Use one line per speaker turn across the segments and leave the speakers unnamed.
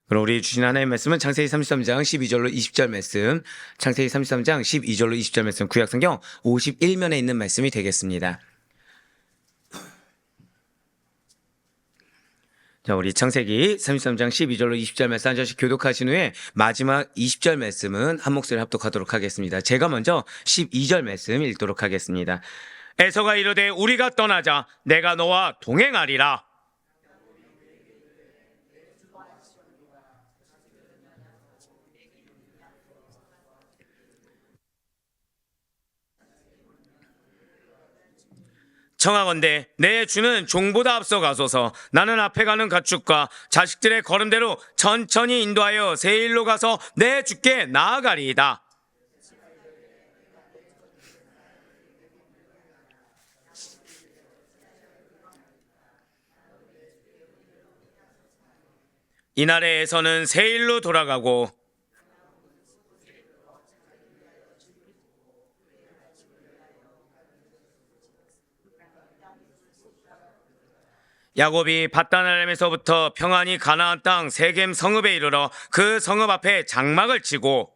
그럼 우리 주신 하나님의 말씀은 창세기 33장 12절로 20절 말씀, 창세기 33장 12절로 20절 말씀, 구약성경 51면에 있는 말씀이 되겠습니다. 자, 우리 창세기 33장 12절로 20절 말씀 한 절씩 교독하신 후에 마지막 20절 말씀은 한 목소리를 합독하도록 하겠습니다. 제가 먼저 12절 말씀 읽도록 하겠습니다. 에서가 이르되 우리가 떠나자, 내가 너와 동행하리라. 청하건대 내 주는 종보다 앞서 가소서. 나는 앞에 가는 가축과 자식들의 걸음대로 천천히 인도하여 세일로 가서 내 주께 나아가리이다. 이날에 에서는 세일로 돌아가고 야곱이 밧단아람에서부터 평안히 가나안 땅 세겜 성읍에 이르러 그 성읍 앞에 장막을 치고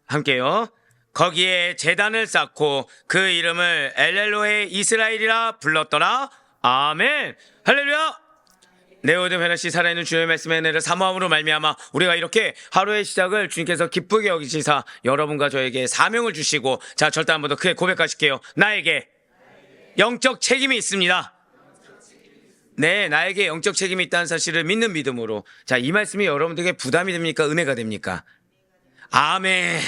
함께요. 거기에 제단을 쌓고 그 이름을 엘렐로헤 이스라엘이라 불렀더라. 아멘. 할렐루야. 내 모든 변화시 살아있는 주의 말씀의 은혜를 사모함으로 말미암아 우리가 이렇게 하루의 시작을 주님께서 기쁘게 여기시사 여러분과 저에게 사명을 주시고, 자, 절대 한 번 더 크게 고백하실게요. 나에게 영적 책임이 있습니다. 네, 나에게 영적 책임이 있다는 사실을 믿는 믿음으로. 자, 이 말씀이 여러분들에게 부담이 됩니까? 은혜가 됩니까? 아멘.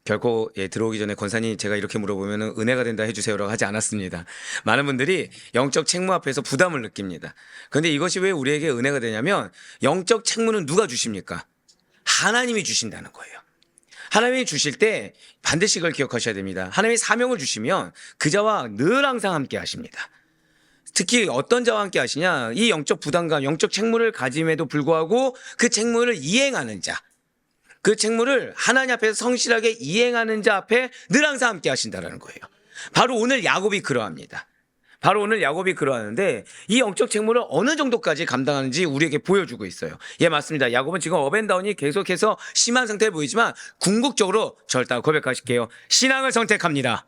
결코 들어오기 전에 권사님 제가 이렇게 물어보면 은혜가 된다 해주세요라고 하지 않았습니다. 많은 분들이 영적 책무 앞에서 부담을 느낍니다. 그런데 이것이 왜 우리에게 은혜가 되냐면, 영적 책무는 누가 주십니까? 하나님이 주신다는 거예요. 하나님이 주실 때 반드시 이걸 기억하셔야 됩니다. 하나님이 사명을 주시면 그 자와 늘 항상 함께 하십니다. 특히 어떤 자와 함께 하시냐, 이 영적 부담감, 영적 책무를 가짐에도 불구하고 그 책무를 이행하는 자, 그 책무를 하나님 앞에서 성실하게 이행하는 자 앞에 늘 항상 함께 하신다는 거예요. 바로 오늘 야곱이 그러합니다. 바로 오늘 야곱이 그러하는데, 이 영적 책무를 어느 정도까지 감당하는지 우리에게 보여주고 있어요. 예, 맞습니다. 야곱은 지금 업앤다운이 계속해서 심한 상태에 보이지만 궁극적으로 절대 고백하실게요. 신앙을 선택합니다.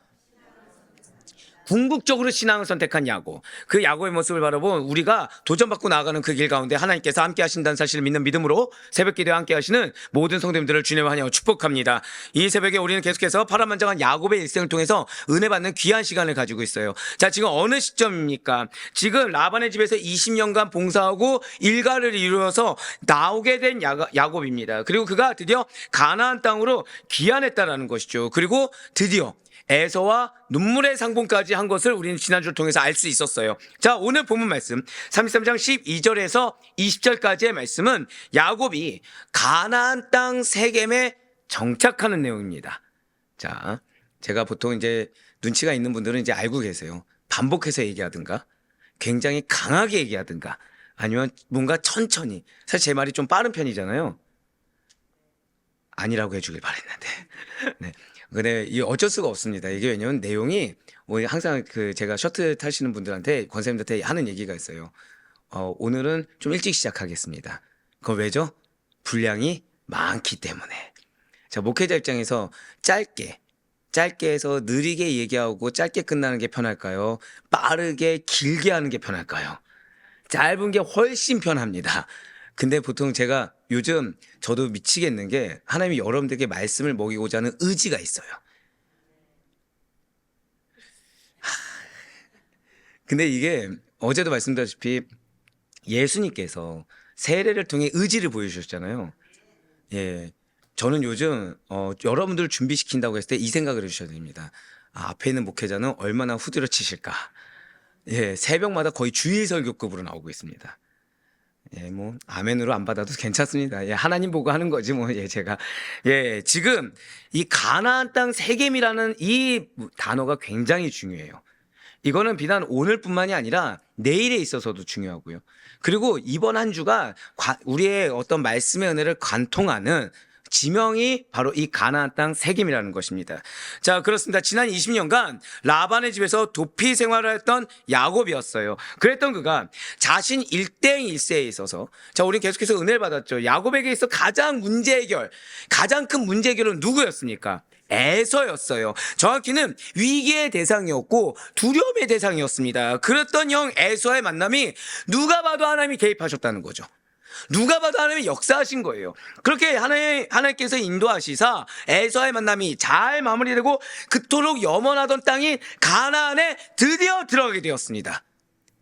궁극적으로 신앙을 선택한 야곱, 그 야곱의 모습을 바라본 우리가 도전받고 나아가는 그 길 가운데 하나님께서 함께 하신다는 사실을 믿는 믿음으로 새벽 기도에 함께 하시는 모든 성도님들을 주님의 환영으로 축복합니다. 이 새벽에 우리는 계속해서 파란만장한 야곱의 일생을 통해서 은혜 받는 귀한 시간을 가지고 있어요. 자, 지금 어느 시점입니까? 지금 라반의 집에서 20년간 봉사하고 일가를 이루어서 나오게 된 야곱입니다. 그리고 그가 드디어 가나안 땅으로 귀환했다라는 것이죠. 그리고 드디어 에서와 눈물의 상봉까지 한 것을 우리는 지난주를 통해서 알 수 있었어요. 자, 오늘 본문 말씀 33장 12절에서 20절까지의 말씀은 야곱이 가나안 땅 세겜에 정착하는 내용입니다. 자, 제가 보통 이제 눈치가 있는 분들은 이제 알고 계세요. 반복해서 얘기하든가 굉장히 강하게 얘기하든가 아니면 뭔가 천천히, 사실 제 말이 좀 빠른 편이잖아요. 아니라고 해주길 바랬는데 네. 근데 이 어쩔 수가 없습니다. 이게 왜냐면 내용이 항상 제가 셔틀 타시는 분들한테, 권사님들한테 하는 얘기가 있어요. 오늘은 좀 일찍 시작하겠습니다. 그거 왜죠? 분량이 많기 때문에. 자, 목회자 입장에서 짧게 해서 느리게 얘기하고 짧게 끝나는 게 편할까요? 빠르게 길게 하는 게 편할까요? 짧은 게 훨씬 편합니다. 근데 보통 제가 요즘 저도 미치겠는 게, 하나님이 여러분들에게 말씀을 먹이고자 하는 의지가 있어요. 근데 이게 어제도 말씀드렸다시피 예수님께서 세례를 통해 의지를 보여주셨잖아요. 예, 저는 요즘 여러분들을 준비시킨다고 했을 때 이 생각을 해주셔야 됩니다. 앞에 있는 목회자는 얼마나 후드려 치실까. 예, 새벽마다 거의 주일 설교급으로 나오고 있습니다. 예, 뭐 아멘으로 안 받아도 괜찮습니다. 예, 하나님 보고 하는 거지 뭐. 예, 제가 지금 이 가나안 땅 세겜이라는 이 단어가 굉장히 중요해요. 이거는 비단 오늘뿐만이 아니라 내일에 있어서도 중요하고요. 그리고 이번 한 주가 우리의 어떤 말씀의 은혜를 관통하는 지명이 바로 이 가나안 땅 세겜이라는 것입니다. 자, 그렇습니다. 지난 20년간 라반의 집에서 도피 생활을 했던 야곱이었어요. 그랬던 그가 자신 일대일세에 있어서, 자, 우리 계속해서 은혜를 받았죠. 야곱에게 있어 가장 큰 문제 해결은 누구였습니까? 에서였어요. 정확히는 위기의 대상이었고 두려움의 대상이었습니다. 그랬던 형 에서의 만남이 누가 봐도 하나님이 개입하셨다는 거죠. 누가 봐도 하나님이 역사하신 거예요. 그렇게 하나님께서 인도하시사 에서의 만남이 잘 마무리되고 그토록 염원하던 땅인 가나안에 드디어 들어가게 되었습니다.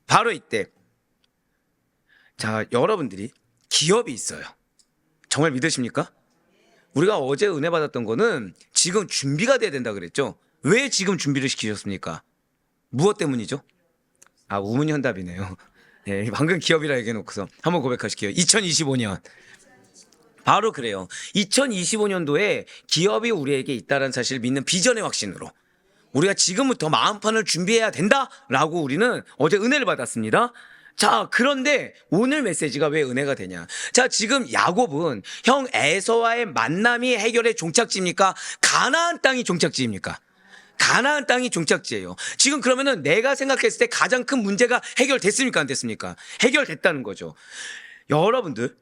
바로 이때, 자, 여러분들이 기업이 있어요. 정말 믿으십니까? 우리가 어제 은혜 받았던 거는 지금 준비가 돼야 된다 그랬죠. 왜 지금 준비를 시키셨습니까? 무엇 때문이죠? 우문현답이네요. 네, 방금 기업이라 얘기해놓고서 한번 고백하실게요. 2025년. 바로 그래요. 2025년도에 기업이 우리에게 있다는 사실을 믿는 비전의 확신으로 우리가 지금부터 마음판을 준비해야 된다라고 우리는 어제 은혜를 받았습니다. 자, 그런데 오늘 메시지가 왜 은혜가 되냐? 자, 지금 야곱은 형 에서와의 만남이 해결의 종착지입니까? 가나안 땅이 종착지입니까? 가나안 땅이 종착지예요. 지금 그러면은 내가 생각했을 때 가장 큰 문제가 해결됐습니까? 안 됐습니까? 해결됐다는 거죠. 여러분들,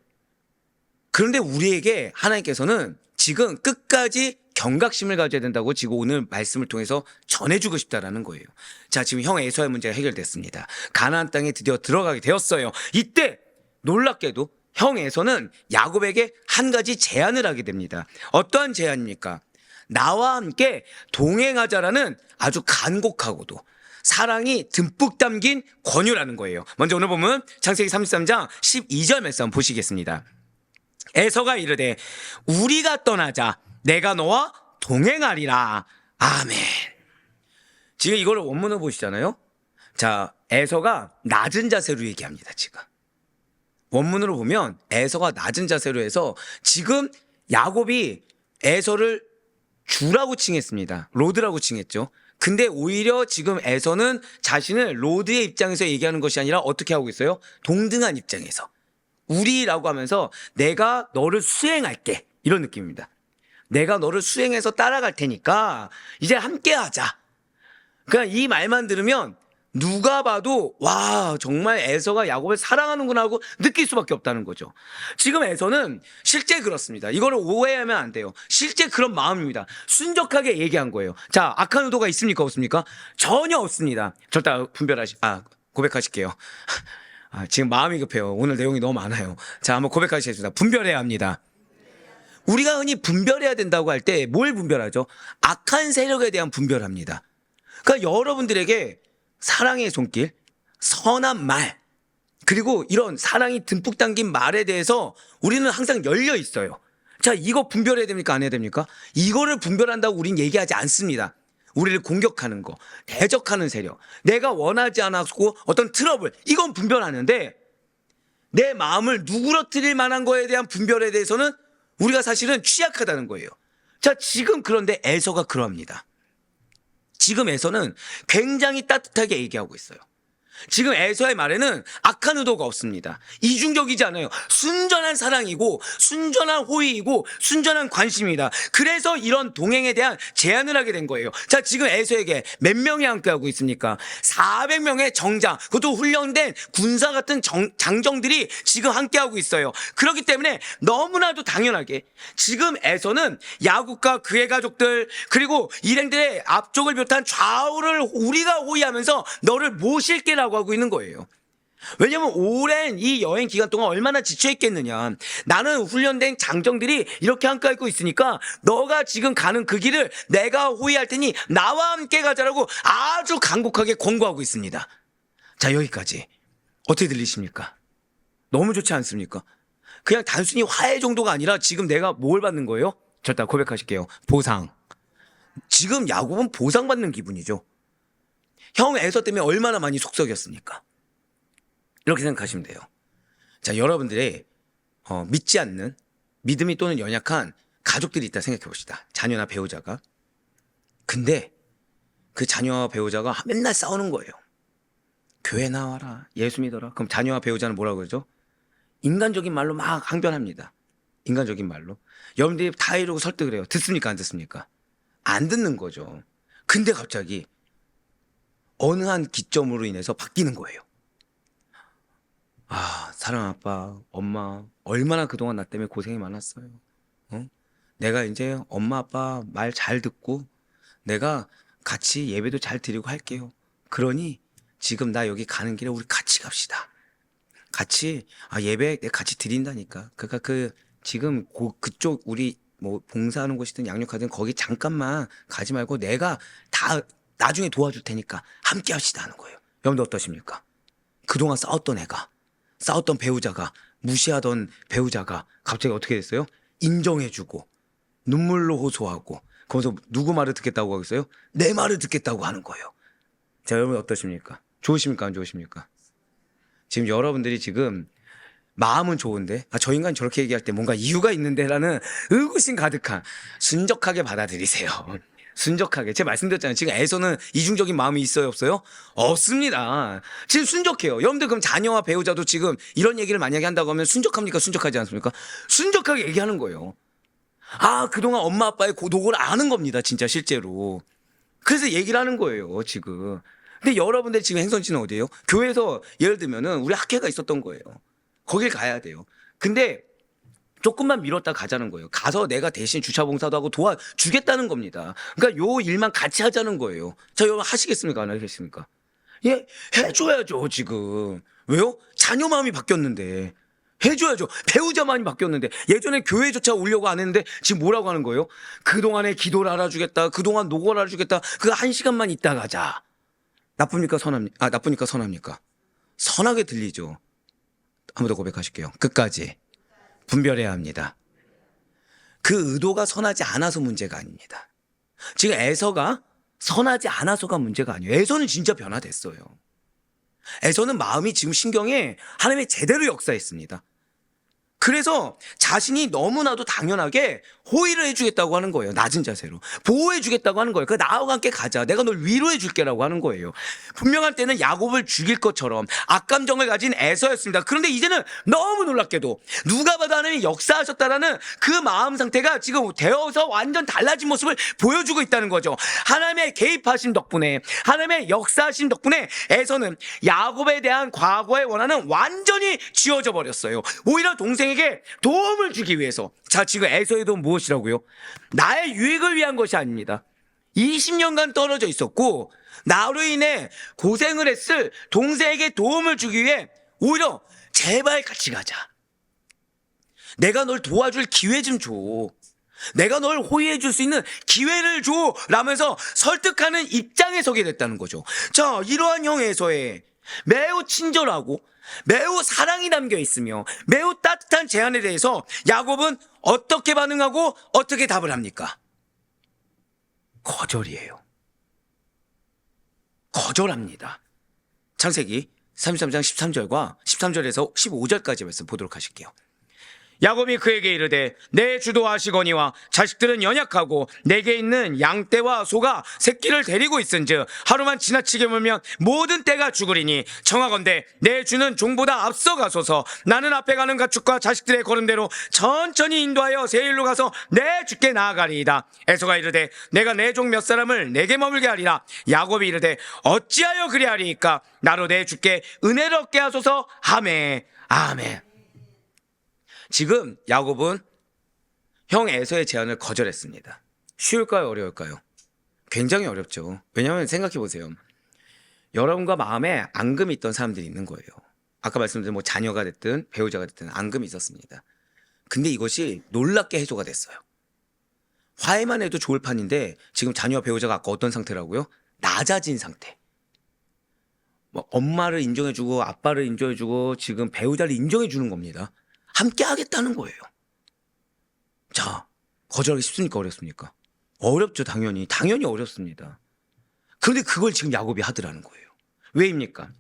그런데 우리에게 하나님께서는 지금 끝까지 경각심을 가져야 된다고 지금 오늘 말씀을 통해서 전해주고 싶다라는 거예요. 자, 지금 형 에서의 문제가 해결됐습니다. 가나안 땅에 드디어 들어가게 되었어요. 이때 놀랍게도 형 에서는 야곱에게 한 가지 제안을 하게 됩니다. 어떠한 제안입니까? 나와 함께 동행하자라는 아주 간곡하고도 사랑이 듬뿍 담긴 권유라는 거예요. 먼저 오늘 보면 창세기 33장 12절 말씀 보시겠습니다. 에서가 이르되 우리가 떠나자 내가 너와 동행하리라. 아멘. 지금 이걸 원문을 보시잖아요. 자, 에서가 낮은 자세로 얘기합니다. 지금 원문으로 보면 에서가 낮은 자세로 해서 지금 야곱이 에서를 주라고 칭했습니다. 로드라고 칭했죠. 근데 오히려 지금 에서는 자신을 로드의 입장에서 얘기하는 것이 아니라 어떻게 하고 있어요? 동등한 입장에서 우리라고 하면서 내가 너를 수행할게, 이런 느낌입니다. 내가 너를 수행해서 따라갈 테니까 이제 함께 하자. 그러니까 이 말만 들으면 누가 봐도 와, 정말 에서가 야곱을 사랑하는구나 하고 느낄 수밖에 없다는 거죠. 지금 에서는 실제 그렇습니다. 이거를 오해하면 안 돼요. 실제 그런 마음입니다. 순적하게 얘기한 거예요. 자, 악한 의도가 있습니까? 없습니까? 전혀 없습니다. 절대 고백하실게요. 지금 마음이 급해요. 오늘 내용이 너무 많아요. 자, 한번 고백하시겠습니다. 분별해야 합니다. 우리가 흔히 분별해야 된다고 할 때 뭘 분별하죠? 악한 세력에 대한 분별합니다. 그러니까 여러분들에게 사랑의 손길, 선한 말, 그리고 이런 사랑이 듬뿍 담긴 말에 대해서 우리는 항상 열려 있어요. 자, 이거 분별해야 됩니까? 안 해야 됩니까? 이거를 분별한다고 우린 얘기하지 않습니다. 우리를 공격하는 거, 대적하는 세력, 내가 원하지 않았고 어떤 트러블, 이건 분별하는데 내 마음을 누그러뜨릴 만한 거에 대한 분별에 대해서는 우리가 사실은 취약하다는 거예요. 자, 지금 그런데 에서가 그러합니다. 지금 에서는 굉장히 따뜻하게 얘기하고 있어요. 지금 에서의 말에는 악한 의도가 없습니다. 이중적이지 않아요. 순전한 사랑이고 순전한 호의이고 순전한 관심입니다. 그래서 이런 동행에 대한 제안을 하게 된 거예요. 자, 지금 에서에게 몇 명이 함께하고 있습니까? 400명의 정장, 그것도 훈련된 군사 같은 장정들이 지금 함께하고 있어요. 그렇기 때문에 너무나도 당연하게 지금 에서는 야곱과 그의 가족들, 그리고 일행들의 앞쪽을 비롯한 좌우를 우리가 호위하면서 너를 모실게라고 하고 있는 거예요. 왜냐면 오랜 이 여행 기간 동안 얼마나 지쳐 있겠느냐. 나는 훈련된 장정들이 이렇게 함께 있고 있으니까 너가 지금 가는 그 길을 내가 호위할 테니 나와 함께 가자라고 아주 간곡하게 권고하고 있습니다. 자, 여기까지 어떻게 들리십니까? 너무 좋지 않습니까? 그냥 단순히 화해 정도가 아니라 지금 내가 뭘 받는 거예요? 절대 고백하실게요. 보상. 지금 야곱은 보상받는 기분이죠. 형 에서 때문에 얼마나 많이 속썩였습니까? 이렇게 생각하시면 돼요. 자, 여러분들의 믿지 않는, 믿음이 또는 연약한 가족들이 있다 생각해 봅시다. 자녀나 배우자가. 근데 그 자녀와 배우자가 맨날 싸우는 거예요. 교회 나와라, 예수 믿어라. 그럼 자녀와 배우자는 뭐라고 그러죠? 인간적인 말로 막 항변합니다. 인간적인 말로. 여러분들이 다 이러고 설득을 해요. 듣습니까? 안 듣습니까? 안 듣는 거죠. 근데 갑자기 어느 한 기점으로 인해서 바뀌는 거예요. 아, 사랑 아빠, 엄마, 얼마나 그동안 나 때문에 고생이 많았어요. 어? 내가 이제 엄마 아빠 말 잘 듣고 내가 같이 예배도 잘 드리고 할게요. 그러니 지금 나 여기 가는 길에 우리 같이 갑시다. 같이 예배 내가 같이 드린다니까. 그러니까 지금 그쪽 우리 뭐 봉사하는 곳이든 양육하든 거기 잠깐만 가지 말고 내가 다 나중에 도와줄 테니까 함께 합시다 하는 거예요. 여러분들 어떠십니까? 그동안 싸웠던 애가, 싸웠던 배우자가, 무시하던 배우자가 갑자기 어떻게 됐어요? 인정해주고 눈물로 호소하고 거기서 누구 말을 듣겠다고 하겠어요? 내 말을 듣겠다고 하는 거예요. 자, 여러분 어떠십니까? 좋으십니까? 안 좋으십니까? 지금 여러분들이 지금 마음은 좋은데 저 인간 저렇게 얘기할 때 뭔가 이유가 있는데라는 의구심 가득한, 순적하게 받아들이세요. 순적하게. 제가 말씀드렸잖아요. 지금 애서는 이중적인 마음이 있어요, 없어요? 없습니다. 지금 순적해요. 여러분들 그럼 자녀와 배우자도 지금 이런 얘기를 만약에 한다고 하면 순적합니까? 순적하지 않습니까? 순적하게 얘기하는 거예요. 그동안 엄마 아빠의 노고를 아는 겁니다, 진짜 실제로. 그래서 얘기를 하는 거예요, 지금. 근데 여러분들 지금 행선지는 어디예요? 교회에서 예를 들면은 우리 학회가 있었던 거예요. 거길 가야 돼요. 근데 조금만 미뤘다 가자는 거예요. 가서 내가 대신 주차 봉사도 하고 도와주겠다는 겁니다. 그러니까 요 일만 같이 하자는 거예요. 자, 여러분 하시겠습니까? 안 하시겠습니까? 예, 해줘야죠, 지금. 왜요? 자녀 마음이 바뀌었는데. 해줘야죠. 배우자 마음이 바뀌었는데. 예전에 교회조차 오려고 안 했는데 지금 뭐라고 하는 거예요? 그동안의 기도를 알아주겠다. 그동안 노고를 알아주겠다. 그 한 시간만 있다 가자. 나쁩니까? 나쁘니까 선합니까? 선하게 들리죠. 한 번 더 고백하실게요. 끝까지 분별해야 합니다. 그 의도가 선하지 않아서 문제가 아닙니다. 지금 에서가 선하지 않아서가 문제가 아니에요. 에서는 진짜 변화됐어요. 에서는 마음이 지금 신경에 하나님의 제대로 역사했습니다. 그래서 자신이 너무나도 당연하게 호의를 해주겠다고 하는 거예요. 낮은 자세로. 보호해주겠다고 하는 거예요. 나와 함께 가자. 내가 널 위로해줄게라고 하는 거예요. 분명한 때는 야곱을 죽일 것처럼 악감정을 가진 에서였습니다. 그런데 이제는 너무 놀랍게도 누가 봐도 하나님이 역사하셨다라는 그 마음 상태가 지금 되어서 완전 달라진 모습을 보여주고 있다는 거죠. 하나님의 개입하신 덕분에, 하나님의 역사하신 덕분에 에서는 야곱에 대한 과거의 원한은 완전히 지워져 버렸어요. 오히려 동생에게 도움을 주기 위해서. 자, 지금 에서의 도움 무엇이라고요? 나의 유익을 위한 것이 아닙니다. 20년간 떨어져 있었고 나로 인해 고생을 했을 동생에게 도움을 주기 위해 오히려 제발 같이 가자. 내가 널 도와줄 기회 좀 줘. 내가 널 호의해 줄 수 있는 기회를 줘 라면서 설득하는 입장에 서게 됐다는 거죠. 자, 이러한 형에서의 매우 친절하고 매우 사랑이 담겨 있으며 매우 따뜻한 제안에 대해서 야곱은 어떻게 반응하고 어떻게 답을 합니까? 거절이에요. 거절합니다. 창세기 33장 13절과 13절에서 15절까지 말씀 보도록 하실게요. 야곱이 그에게 이르되 내 주도하시거니와 자식들은 연약하고 내게 있는 양떼와 소가 새끼를 데리고 있은즉 하루만 지나치게 물면 모든 떼가 죽으리니 청하건대 내 주는 종보다 앞서가소서. 나는 앞에 가는 가축과 자식들의 걸음대로 천천히 인도하여 세일로 가서 내 주께 나아가리이다. 에서가 이르되 내가 내 종 몇 사람을 내게 머물게 하리라. 야곱이 이르되 어찌하여 그리하리이까? 나로 내 주께 은혜를 얻게 하소서 하매. 아멘. 지금 야곱은 형 에서의 제안을 거절했습니다. 쉬울까요? 어려울까요? 굉장히 어렵죠. 왜냐하면 생각해 보세요. 여러분과 마음에 앙금이 있던 사람들이 있는 거예요. 아까 말씀드린 뭐 자녀가 됐든 배우자가 됐든 앙금이 있었습니다. 근데 이것이 놀랍게 해소가 됐어요. 화해만 해도 좋을 판인데 지금 자녀와 배우자가 아까 어떤 상태라고요? 낮아진 상태. 뭐 엄마를 인정해주고 아빠를 인정해주고 지금 배우자를 인정해주는 겁니다. 함께 하겠다는 거예요. 자, 거절하기 쉽습니까? 어렵습니까? 어렵죠. 당연히 어렵습니다. 그런데 그걸 지금 야곱이 하더라는 거예요. 왜입니까?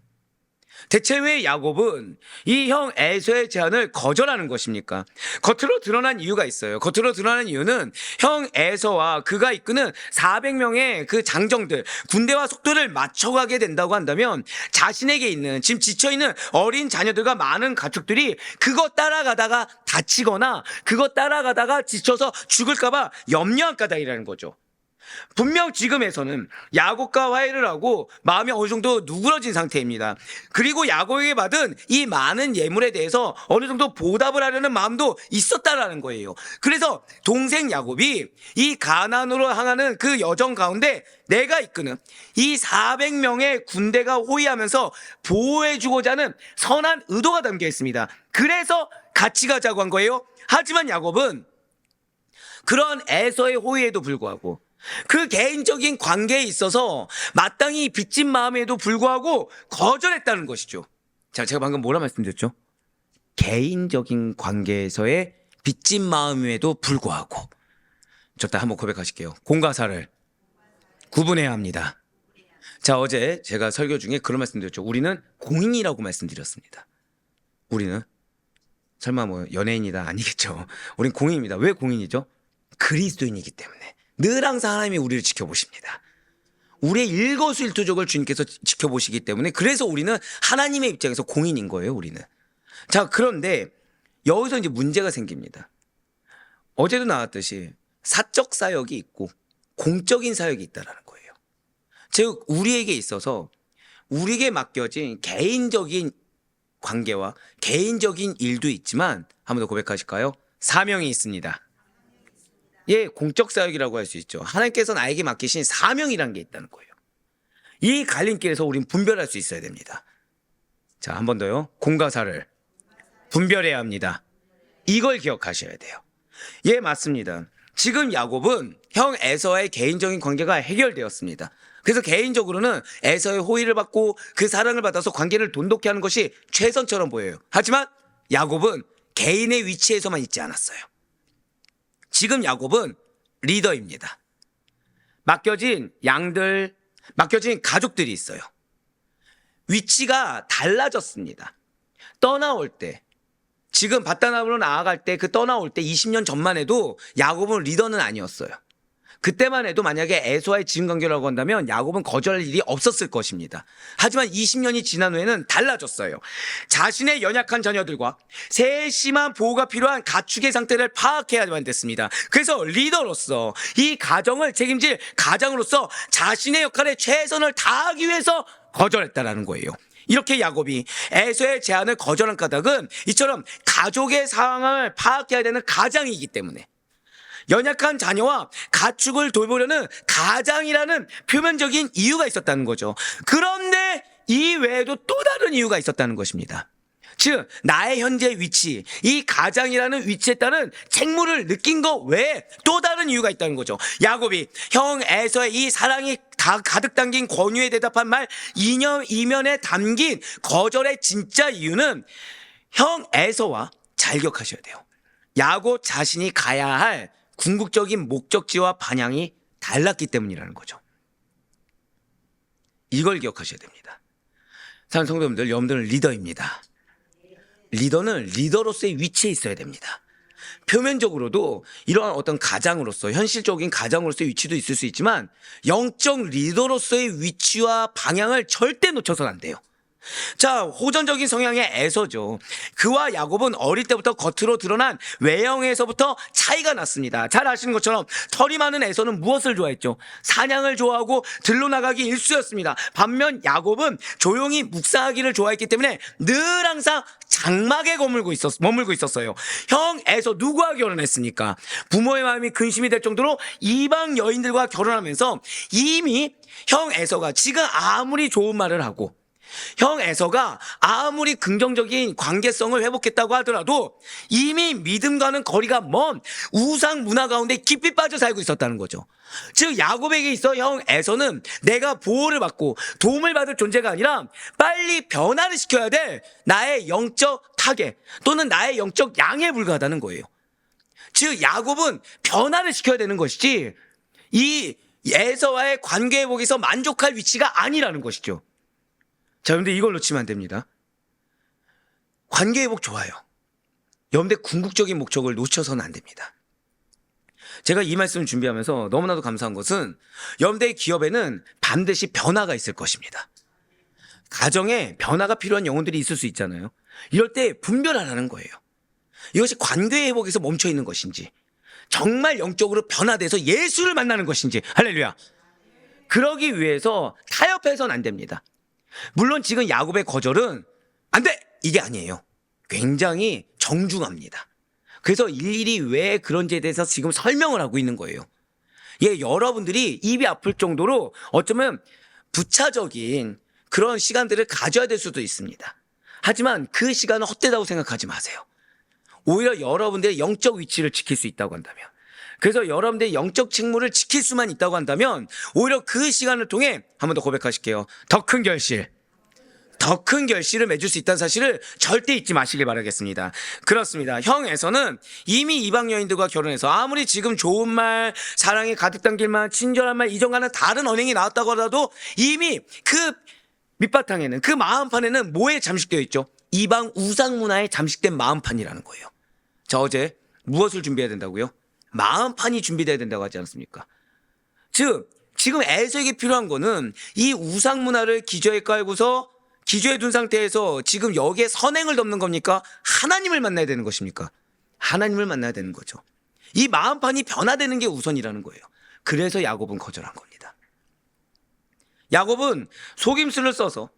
대체 왜 야곱은 이 형 에서의 제안을 거절하는 것입니까? 겉으로 드러난 이유가 있어요. 겉으로 드러난 이유는 형 에서와 그가 이끄는 400명의 그 장정들, 군대와 속도를 맞춰가게 된다고 한다면 자신에게 있는, 지금 지쳐있는 어린 자녀들과 많은 가축들이 그거 따라가다가 다치거나 그거 따라가다가 지쳐서 죽을까봐 염려한 까닭이라는 거죠. 분명 지금에서는 야곱과 화해를 하고 마음이 어느 정도 누그러진 상태입니다. 그리고 야곱에게 받은 이 많은 예물에 대해서 어느 정도 보답을 하려는 마음도 있었다라는 거예요. 그래서 동생 야곱이 이 가나안으로 향하는 그 여정 가운데 내가 이끄는 이 400명의 군대가 호위하면서 보호해주고자 하는 선한 의도가 담겨 있습니다. 그래서 같이 가자고 한 거예요. 하지만 야곱은 그런 에서의 호의에도 불구하고 그 개인적인 관계에 있어서 마땅히 빚진 마음에도 불구하고 거절했다는 것이죠. 자, 제가 방금 뭐라 말씀드렸죠? 개인적인 관계에서의 빚진 마음에도 불구하고. 저 딱 한번 고백하실게요. 공과 사를 구분해야 합니다. 자, 어제 제가 설교 중에 그런 말씀드렸죠. 우리는 공인이라고 말씀드렸습니다. 우리는 설마 뭐 연예인이다 아니겠죠. 우린 공인입니다. 왜 공인이죠? 그리스도인이기 때문에. 늘 항상 하나님이 우리를 지켜보십니다. 우리의 일거수일투족을 주님께서 지켜보시기 때문에 그래서 우리는 하나님의 입장에서 공인인 거예요, 우리는. 자, 그런데 여기서 이제 문제가 생깁니다. 어제도 나왔듯이 사적 사역이 있고 공적인 사역이 있다라는 거예요. 즉, 우리에게 있어서 우리에게 맡겨진 개인적인 관계와 개인적인 일도 있지만 한 번 더 고백하실까요? 사명이 있습니다. 예, 공적 사역이라고 할 수 있죠. 하나님께서 나에게 맡기신 사명이라는 게 있다는 거예요. 이 갈림길에서 우린 분별할 수 있어야 됩니다. 자, 한 번 더요. 공과 사를 분별해야 합니다. 이걸 기억하셔야 돼요. 예, 맞습니다. 지금 야곱은 형 에서와의 개인적인 관계가 해결되었습니다. 그래서 개인적으로는 에서의 호의를 받고 그 사랑을 받아서 관계를 돈독히 하는 것이 최선처럼 보여요. 하지만 야곱은 개인의 위치에서만 있지 않았어요. 지금 야곱은 리더입니다. 맡겨진 양들, 맡겨진 가족들이 있어요. 위치가 달라졌습니다. 떠나올 때, 지금 바다나무로 나아갈 때, 그 떠나올 때 20년 전만 해도 야곱은 리더는 아니었어요. 그때만 해도 만약에 에서와의 지인관계라고 한다면 야곱은 거절할 일이 없었을 것입니다. 하지만 20년이 지난 후에는 달라졌어요. 자신의 연약한 자녀들과 세심한 보호가 필요한 가축의 상태를 파악해야만 됐습니다. 그래서 리더로서 이 가정을 책임질 가장으로서 자신의 역할에 최선을 다하기 위해서 거절했다라는 거예요. 이렇게 야곱이 에서의 제안을 거절한 까닭은 이처럼 가족의 상황을 파악해야 되는 가장이기 때문에, 연약한 자녀와 가축을 돌보려는 가장이라는 표면적인 이유가 있었다는 거죠. 그런데 이 외에도 또 다른 이유가 있었다는 것입니다. 즉, 나의 현재 위치, 이 가장이라는 위치에 따른 책무를 느낀 것 외에 또 다른 이유가 있다는 거죠. 야곱이 형 에서의 이 사랑이 가득 담긴 권유에 대답한 말 이면에 담긴 거절의 진짜 이유는 형 에서와 잘 기억하셔야 돼요. 야곱 자신이 가야 할 궁극적인 목적지와 방향이 달랐기 때문이라는 거죠. 이걸 기억하셔야 됩니다. 사랑하는 성도님들, 여러분들은 리더입니다. 리더는 리더로서의 위치에 있어야 됩니다. 표면적으로도 이러한 어떤 가장으로서, 현실적인 가장으로서의 위치도 있을 수 있지만 영적 리더로서의 위치와 방향을 절대 놓쳐서는 안 돼요. 자, 호전적인 성향의 에서죠. 그와 야곱은 어릴 때부터 겉으로 드러난 외형에서부터 차이가 났습니다. 잘 아시는 것처럼 털이 많은 에서는 무엇을 좋아했죠? 사냥을 좋아하고 들로 나가기 일쑤였습니다. 반면 야곱은 조용히 묵상하기를 좋아했기 때문에 늘 항상 장막에 머물고 있었어요. 형 에서 누구와 결혼했습니까? 부모의 마음이 근심이 될 정도로 이방 여인들과 결혼하면서 이미 형 에서가 지금 아무리 좋은 말을 하고 형 에서가 아무리 긍정적인 관계성을 회복했다고 하더라도 이미 믿음과는 거리가 먼 우상 문화 가운데 깊이 빠져 살고 있었다는 거죠. 즉, 야곱에게 있어 형 에서는 내가 보호를 받고 도움을 받을 존재가 아니라 빨리 변화를 시켜야 될 나의 영적 타겟 또는 나의 영적 양에 불과하다는 거예요. 즉, 야곱은 변화를 시켜야 되는 것이지 이 에서와의 관계 회복에서 만족할 위치가 아니라는 것이죠. 자, 근데 이걸 놓치면 안 됩니다. 관계 회복 좋아요. 여러분들 궁극적인 목적을 놓쳐서는 안 됩니다. 제가 이 말씀을 준비하면서 너무나도 감사한 것은 여러분들의 기업에는 반드시 변화가 있을 것입니다. 가정에 변화가 필요한 영혼들이 있을 수 있잖아요. 이럴 때 분별하라는 거예요. 이것이 관계 회복에서 멈춰 있는 것인지, 정말 영적으로 변화돼서 예수를 만나는 것인지, 할렐루야. 그러기 위해서 타협해서는 안 됩니다. 물론 지금 야곱의 거절은 안 돼! 이게 아니에요. 굉장히 정중합니다. 그래서 일일이 왜 그런지에 대해서 지금 설명을 하고 있는 거예요. 예, 여러분들이 입이 아플 정도로 어쩌면 부차적인 그런 시간들을 가져야 될 수도 있습니다. 하지만 그 시간은 헛되다고 생각하지 마세요. 오히려 여러분들의 영적 위치를 지킬 수 있다고 한다면, 그래서 여러분들의 영적 책무를 지킬 수만 있다고 한다면 오히려 그 시간을 통해 한 번 더 고백하실게요. 더 큰 결실, 더 큰 결실을 맺을 수 있다는 사실을 절대 잊지 마시길 바라겠습니다. 그렇습니다. 형에서는 이미 이방 여인들과 결혼해서 아무리 지금 좋은 말, 사랑에 가득 담길 말, 친절한 말 이전과는 다른 언행이 나왔다고 하더라도 이미 그 밑바탕에는, 그 마음판에는 뭐에 잠식되어 있죠? 이방 우상 문화에 잠식된 마음판이라는 거예요. 자, 어제 무엇을 준비해야 된다고요? 마음판이 준비돼야 된다고 하지 않았습니까? 즉 지금 에서에게 필요한 거는 이 우상 문화를 기저에 깔고서 기저에 둔 상태에서 지금 여기에 선행을 덮는 겁니까? 하나님을 만나야 되는 것입니까? 하나님을 만나야 되는 거죠. 이 마음판이 변화되는 게 우선이라는 거예요. 그래서 야곱은 거절한 겁니다. 야곱은 속임수를 써서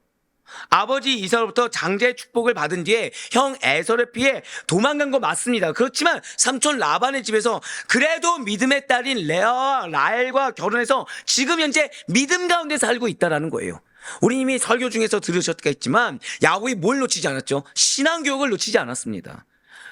아버지 이삭으로부터 장자의 축복을 받은 뒤에 형 에서를 피해 도망간 거 맞습니다. 그렇지만 삼촌 라반의 집에서 그래도 믿음의 딸인 레아와 라헬과 결혼해서 지금 현재 믿음 가운데 살고 있다는 거예요. 우리 이미 설교 중에서 들으셨겠지만 야곱이 뭘 놓치지 않았죠? 신앙교육을 놓치지 않았습니다.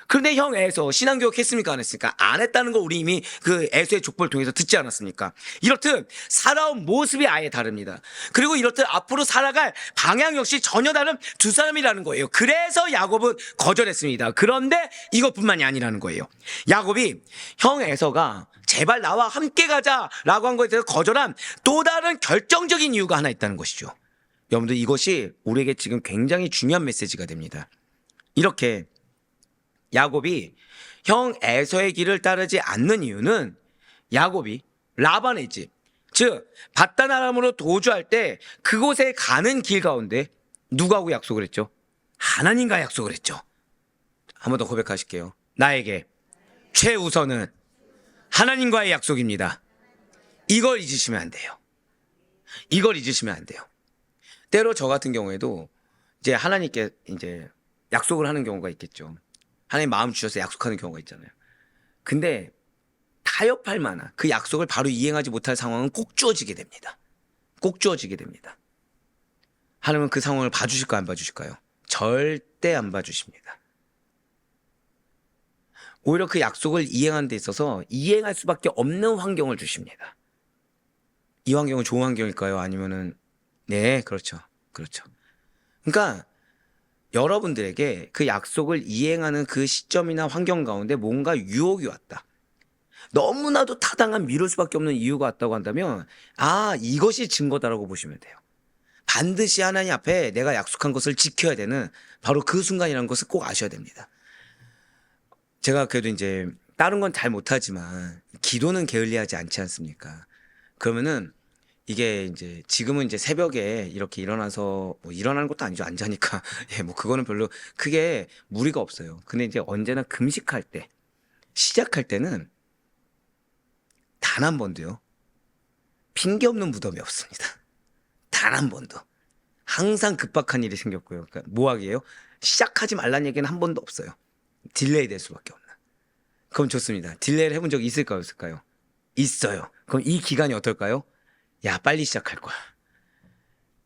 그런데 형 에서 신앙교육 했습니까? 안 했습니까? 안 했다는 거 우리 이미 그 에서의 족보를 통해서 듣지 않았습니까? 이렇듯 살아온 모습이 아예 다릅니다. 그리고 이렇듯 앞으로 살아갈 방향 역시 전혀 다른 두 사람이라는 거예요. 그래서 야곱은 거절했습니다. 그런데 이것뿐만이 아니라는 거예요. 야곱이 형 에서가 제발 나와 함께 가자라고 한 것에 대해서 거절한 또 다른 결정적인 이유가 하나 있다는 것이죠. 여러분들 이것이 우리에게 지금 굉장히 중요한 메시지가 됩니다. 이렇게 야곱이 형 에서의 길을 따르지 않는 이유는 야곱이 라반의 집, 즉 밧단 아람으로 도주할 때 그곳에 가는 길 가운데 누구하고 약속을 했죠? 하나님과 약속을 했죠. 한 번 더 고백하실게요. 나에게 최우선은 하나님과의 약속입니다. 이걸 잊으시면 안 돼요. 이걸 잊으시면 안 돼요. 때로 저 같은 경우에도 이제 하나님께 이제 약속을 하는 경우가 있겠죠. 하나님 마음 주셔서 약속하는 경우가 있잖아요. 근데 타협할 만한 그 약속을 바로 이행하지 못할 상황은 꼭 주어지게 됩니다. 꼭 주어지게 됩니다. 하나님은 그 상황을 봐주실까요? 안 봐주실까요? 절대 안 봐주십니다. 오히려 그 약속을 이행하는 데 있어서 이행할 수밖에 없는 환경을 주십니다. 이 환경은 좋은 환경일까요? 아니면은 네, 그렇죠. 그렇죠. 그러니까 여러분들에게 그 약속을 이행하는 그 시점이나 환경 가운데 뭔가 유혹이 왔다. 너무나도 타당한 미룰 수밖에 없는 이유가 왔다고 한다면 이것이 증거다라고 보시면 돼요. 반드시 하나님 앞에 내가 약속한 것을 지켜야 되는 바로 그 순간이라는 것을 꼭 아셔야 됩니다. 제가 그래도 이제 다른 건 잘 못하지만 기도는 게을리하지 않지 않습니까? 그러면은 이게 이제 지금은 이제 새벽에 이렇게 일어나서 뭐 일어나는 것도 아니죠. 안 자니까. 예, 뭐 그거는 별로 크게 무리가 없어요. 근데 이제 언제나 금식할 때, 시작할 때는 단 한 번도요. 핑계 없는 무덤이 없습니다. 단 한 번도. 항상 급박한 일이 생겼고요. 그러니까 뭐하기예요? 시작하지 말라는 얘기는 한 번도 없어요. 딜레이 될 수밖에 없나. 그럼 좋습니다. 딜레이를 해본 적이 있을까요? 없을까요? 있어요. 그럼 이 기간이 어떨까요? 야, 빨리 시작할 거야.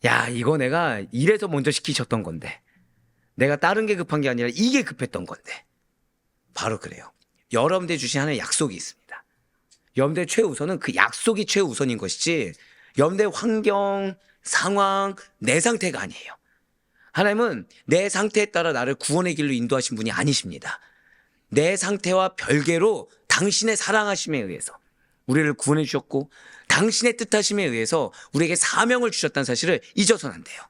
야, 이거 내가 이래서 먼저 시키셨던 건데. 내가 다른 게 급한 게 아니라 이게 급했던 건데. 바로 그래요. 여러분들 주신 하나의 약속이 있습니다. 여러분들 최우선은 그 약속이 최우선인 것이지 여러분들 환경, 상황, 내 상태가 아니에요. 하나님은 내 상태에 따라 나를 구원의 길로 인도하신 분이 아니십니다. 내 상태와 별개로 당신의 사랑하심에 의해서 우리를 구원해 주셨고 당신의 뜻하심에 의해서 우리에게 사명을 주셨다는 사실을 잊어서는 안 돼요.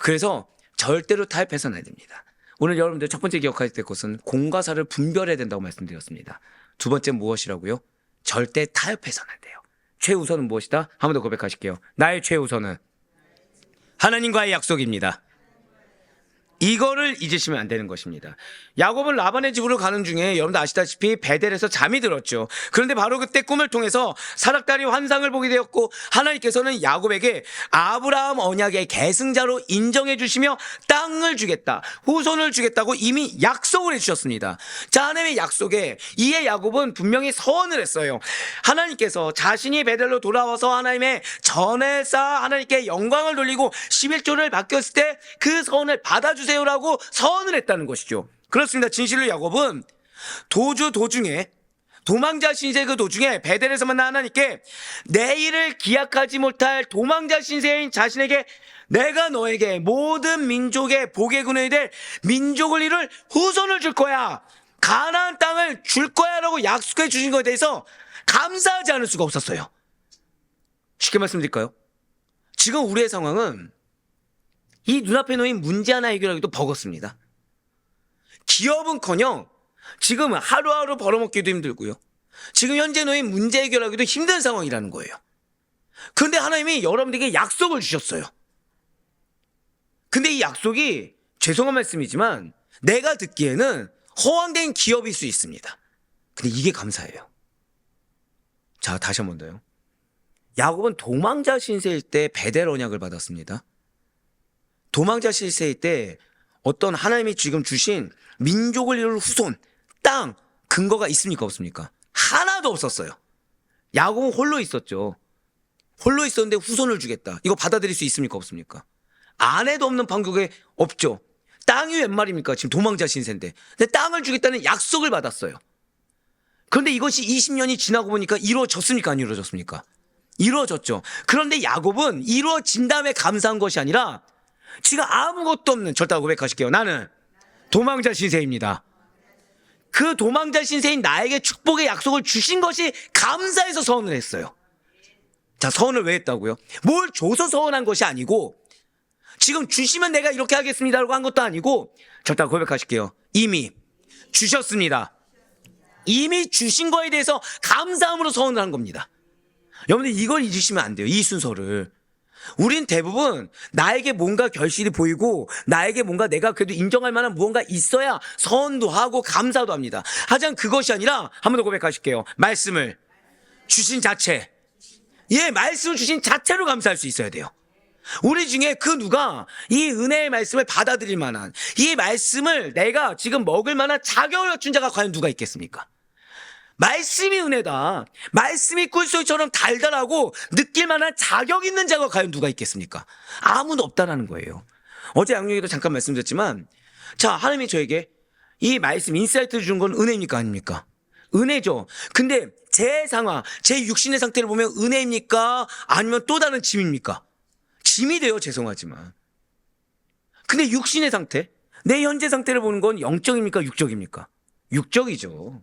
그래서 절대로 타협해서는 안 됩니다. 오늘 여러분들 첫 번째 기억하실 될 것은 공과 사를 분별해야 된다고 말씀드렸습니다. 두 번째 무엇이라고요? 절대 타협해서는 안 돼요. 최우선은 무엇이다? 한 번 더 고백하실게요. 나의 최우선은 하나님과의 약속입니다. 이거를 잊으시면 안 되는 것입니다. 야곱은 라반의 집으로 가는 중에 여러분들 아시다시피 베델에서 잠이 들었죠. 그런데 바로 그때 꿈을 통해서 사락다리 환상을 보게 되었고 하나님께서는 야곱에게 아브라함 언약의 계승자로 인정해 주시며 땅을 주겠다, 후손을 주겠다고 이미 약속을 해주셨습니다. 자, 하나님의 약속에 이에 야곱은 분명히 서원을 했어요. 하나님께서 자신이 베델로 돌아와서 하나님의 전에 쌓아 하나님께 영광을 돌리고 11조를 바뀌었을 때 그 서원을 받아주세요 라고 서원을 했다는 것이죠. 그렇습니다. 진실로 야곱은 도중에 도망자 신세 그 도중에 베델에서 만난 하나님께 내일을 기약하지 못할 도망자 신세인 자신에게 내가 너에게 모든 민족의 복의 근원이 될 민족을 이룰 후손을 줄 거야, 가나안 땅을 줄 거야 라고 약속해 주신 것에 대해서 감사하지 않을 수가 없었어요. 쉽게 말씀드릴까요? 지금 우리의 상황은 이 눈앞에 놓인 문제 하나 해결하기도 버겁습니다. 기업은커녕 지금 하루하루 벌어먹기도 힘들고요. 지금 현재 놓인 문제 해결하기도 힘든 상황이라는 거예요. 그런데 하나님이 여러분들에게 약속을 주셨어요. 근데 이 약속이 죄송한 말씀이지만 내가 듣기에는 허황된 기업일 수 있습니다. 근데 이게 감사해요. 자, 다시 한 번 더요. 야곱은 도망자 신세일 때 베델 언약을 받았습니다. 도망자 신세일 때 어떤 하나님이 지금 주신 민족을 이룰 후손, 땅, 근거가 있습니까 없습니까? 하나도 없었어요. 야곱은 홀로 있었죠. 홀로 있었는데 후손을 주겠다. 이거 받아들일 수 있습니까 없습니까? 아내도 없는 판국에 없죠. 땅이 웬 말입니까? 지금 도망자 신세인데. 근데 땅을 주겠다는 약속을 받았어요. 그런데 이것이 20년이 지나고 보니까 이루어졌습니까? 안 이루어졌습니까? 이루어졌죠. 그런데 야곱은 이루어진 다음에 감사한 것이 아니라 지금 아무것도 없는, 절대 고백하실게요. 나는 도망자 신세입니다. 그 도망자 신세인 나에게 축복의 약속을 주신 것이 감사해서 서원을 했어요. 자, 서원을 왜 했다고요? 뭘 줘서 서원한 것이 아니고 지금 주시면 내가 이렇게 하겠습니다라고 한 것도 아니고 절대 고백하실게요. 이미 주셨습니다. 이미 주신 거에 대해서 감사함으로 서원을 한 겁니다. 여러분들 이걸 잊으시면 안 돼요. 이 순서를. 우린 대부분 나에게 뭔가 결실이 보이고 나에게 뭔가 내가 그래도 인정할 만한 무언가 있어야 서원도 하고 감사도 합니다. 하지만 그것이 아니라 한 번 더 고백하실게요. 말씀을 주신 자체, 말씀을 주신 자체로 감사할 수 있어야 돼요. 우리 중에 그 누가 이 은혜의 말씀을 받아들일 만한, 이 말씀을 내가 지금 먹을 만한 자격을 갖춘 자가 과연 누가 있겠습니까? 말씀이 은혜다, 말씀이 꿀소리처럼 달달하고 느낄 만한 자격 있는 자가 과연 누가 있겠습니까? 아무도 없다라는 거예요. 어제 양육에도 잠깐 말씀드렸지만, 자, 하나님이 저에게 이 말씀 인사이트를 준 건 은혜입니까 아닙니까? 은혜죠. 근데 제 상황, 제 육신의 상태를 보면 은혜입니까 아니면 또 다른 짐입니까? 짐이 돼요. 죄송하지만. 근데 육신의 상태, 내 현재 상태를 보는 건 영적입니까 육적입니까? 육적이죠.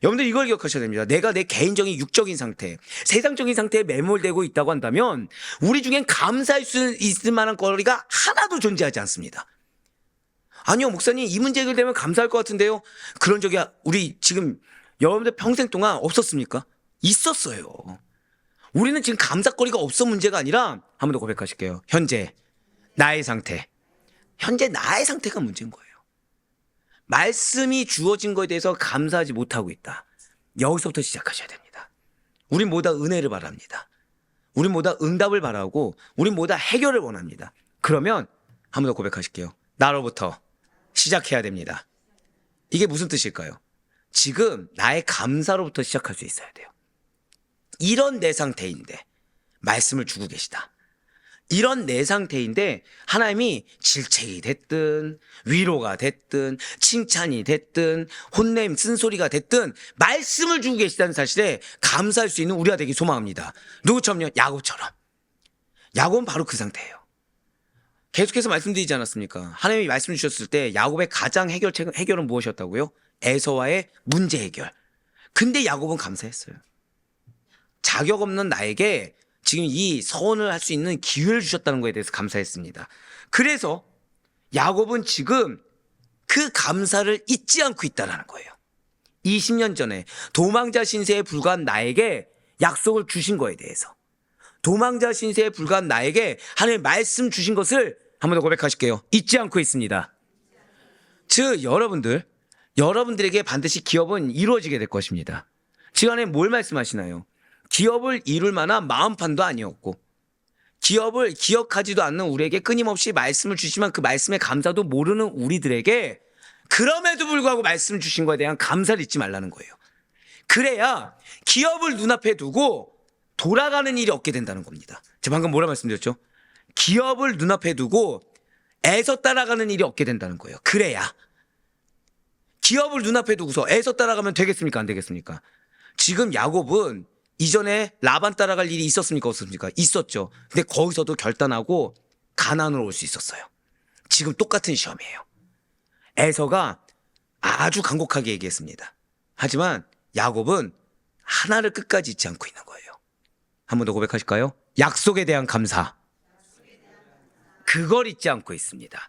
여러분들 이걸 기억하셔야 됩니다. 내가 내 개인적인 육적인 상태, 세상적인 상태에 매몰되고 있다고 한다면 우리 중엔 감사할 수 있을 만한 거리가 하나도 존재하지 않습니다. 아니요, 목사님 이 문제 해결되면 감사할 것 같은데요. 그런 적이 우리 지금 여러분들 평생 동안 없었습니까? 있었어요. 우리는 지금 감사거리가 없어 문제가 아니라 한 번 더 고백하실게요. 현재 나의 상태, 현재 나의 상태가 문제인 거예요. 말씀이 주어진 것에 대해서 감사하지 못하고 있다. 여기서부터 시작하셔야 됩니다. 우린 모두 은혜를 바랍니다. 우린 모두 응답을 바라고 우린 모두 해결을 원합니다. 그러면 한 번 더 고백하실게요. 나로부터 시작해야 됩니다. 이게 무슨 뜻일까요? 지금 나의 감사로부터 시작할 수 있어야 돼요. 이런 내 상태인데 말씀을 주고 계시다. 이런 내 상태인데 하나님이 질책이 됐든 위로가 됐든 칭찬이 됐든 혼냄 쓴소리가 됐든 말씀을 주고 계시다는 사실에 감사할 수 있는 우리가 되기 소망합니다. 누구처럼요? 야곱처럼. 야곱은 바로 그 상태예요. 계속해서 말씀드리지 않았습니까? 하나님이 말씀 주셨을 때 야곱의 가장 해결은 무엇이었다고요? 에서와의 문제 해결. 근데 야곱은 감사했어요. 자격 없는 나에게 지금 이 서원을 할 수 있는 기회를 주셨다는 것에 대해서 감사했습니다. 그래서 야곱은 지금 그 감사를 잊지 않고 있다는 거예요. 20년 전에 도망자 신세에 불과한 나에게 약속을 주신 거에 대해서, 도망자 신세에 불과한 나에게 하나님의 말씀 주신 것을 한 번 더 고백하실게요. 잊지 않고 있습니다. 즉 여러분들에게 반드시 기업은 이루어지게 될 것입니다. 지금 안에 뭘 말씀하시나요? 기업을 이룰 만한 마음판도 아니었고, 기업을 기억하지도 않는 우리에게 끊임없이 말씀을 주시지만 그 말씀의 감사도 모르는 우리들에게 그럼에도 불구하고 말씀 주신 것에 대한 감사를 잊지 말라는 거예요. 그래야 기업을 눈앞에 두고 돌아가는 일이 없게 된다는 겁니다. 제가 방금 뭐라 말씀드렸죠? 기업을 눈앞에 두고 애서 따라가는 일이 없게 된다는 거예요. 그래야. 기업을 눈앞에 두고서 애서 따라가면 되겠습니까? 안 되겠습니까? 지금 야곱은 이전에 라반 따라갈 일이 있었습니까? 없었습니까? 있었죠. 근데 거기서도 결단하고 가나안으로 올 수 있었어요. 지금 똑같은 시험이에요. 에서가 아주 간곡하게 얘기했습니다. 하지만 야곱은 하나를 끝까지 잊지 않고 있는 거예요. 한 번 더 고백하실까요? 약속에 대한 감사. 그걸 잊지 않고 있습니다.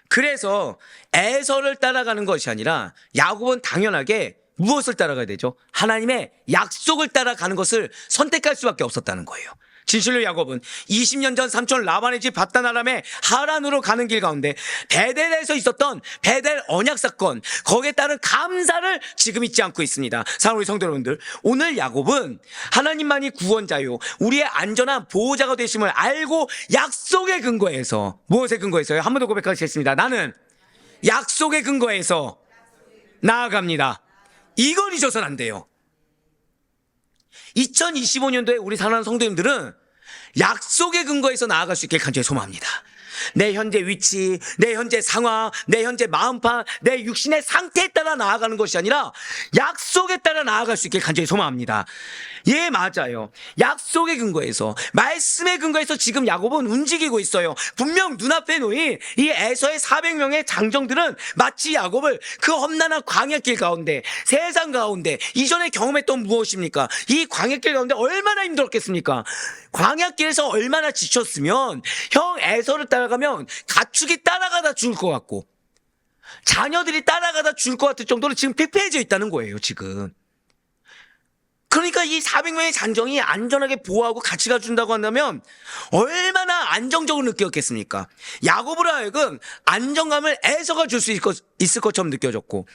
그래서 에서를 따라가는 것이 아니라 야곱은 당연하게 무엇을 따라가야 되죠? 하나님의 약속을 따라가는 것을 선택할 수밖에 없었다는 거예요. 진실로 야곱은 20년 전 삼촌 라반의 집 밧단 아람의 하란으로 가는 길 가운데 베델에서 있었던 베델 언약 사건, 거기에 따른 감사를 지금 잊지 않고 있습니다. 사랑하는 우리 성도 여러분들, 오늘 야곱은 하나님만이 구원자요, 우리의 안전한 보호자가 되심을 알고 약속의 근거에서, 무엇의 근거에서요? 한 번 더 고백하겠습니다. 나는 약속의 근거에서 나아갑니다. 이걸 잊어서는 안 돼요. 2025년도에 우리 사랑하는 성도님들은 약속의 근거에서 나아갈 수 있길 간절히 소망합니다. 내 현재 위치, 내 현재 상황, 내 현재 마음판, 내 육신의 상태에 따라 나아가는 것이 아니라 약속에 따라 나아갈 수 있길 간절히 소망합니다. 예, 맞아요. 약속의 근거에서, 말씀의 근거에서 지금 야곱은 움직이고 있어요. 분명 눈앞에 놓인 이 에서의 400명의 장정들은 마치 야곱을 그 험난한 광야길 가운데, 세상 가운데 이전에 경험했던 무엇입니까? 이 광야길 가운데 얼마나 힘들었겠습니까? 광야길에서 얼마나 지쳤으면 형 에서를 따라가면 가축이 따라가다 죽을 것 같고 자녀들이 따라가다 죽을 것 같을 정도로 지금 팽팽해져 있다는 거예요, 지금. 그러니까 이 400명의 장정이 안전하게 보호하고 같이 가준다고 한다면 얼마나 안정적으로 느꼈겠습니까? 야곱으로 하여금 안정감을 에서가 줄 수 있을 것처럼 느껴졌고,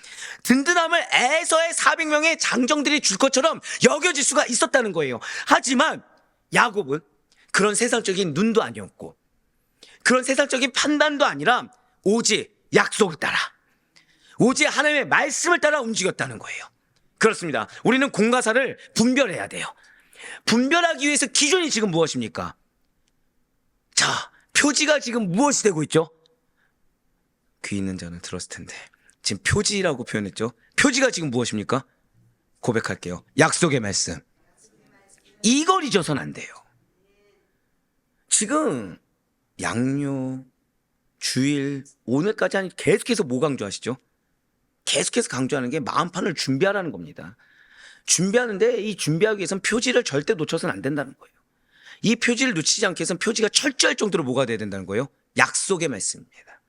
든든함을 에서의 400명의 장정들이 줄 것처럼 여겨질 수가 있었다는 거예요. 하지만 야곱은 그런 세상적인 눈도 아니었고 그런 세상적인 판단도 아니라 오직 약속을 따라, 오직 하나님의 말씀을 따라 움직였다는 거예요. 그렇습니다. 우리는 공과 사를 분별해야 돼요. 분별하기 위해서 기준이 지금 무엇입니까? 자, 표지가 지금 무엇이 되고 있죠? 귀 있는 자는 들었을 텐데 지금 표지라고 표현했죠. 표지가 지금 무엇입니까? 고백할게요. 약속의 말씀. 이걸 잊어서는 안 돼요. 지금 양료, 주일, 오늘까지 하니 계속해서 뭐 강조하시죠? 계속해서 강조하는 게 마음판을 준비하라는 겁니다. 준비하는데 이 준비하기 위해서는 표지를 절대 놓쳐서는 안 된다는 거예요. 이 표지를 놓치지 않기 위해서는 표지가 철저할 정도로 뭐가 돼야 된다는 거예요? 약속의 말씀입니다.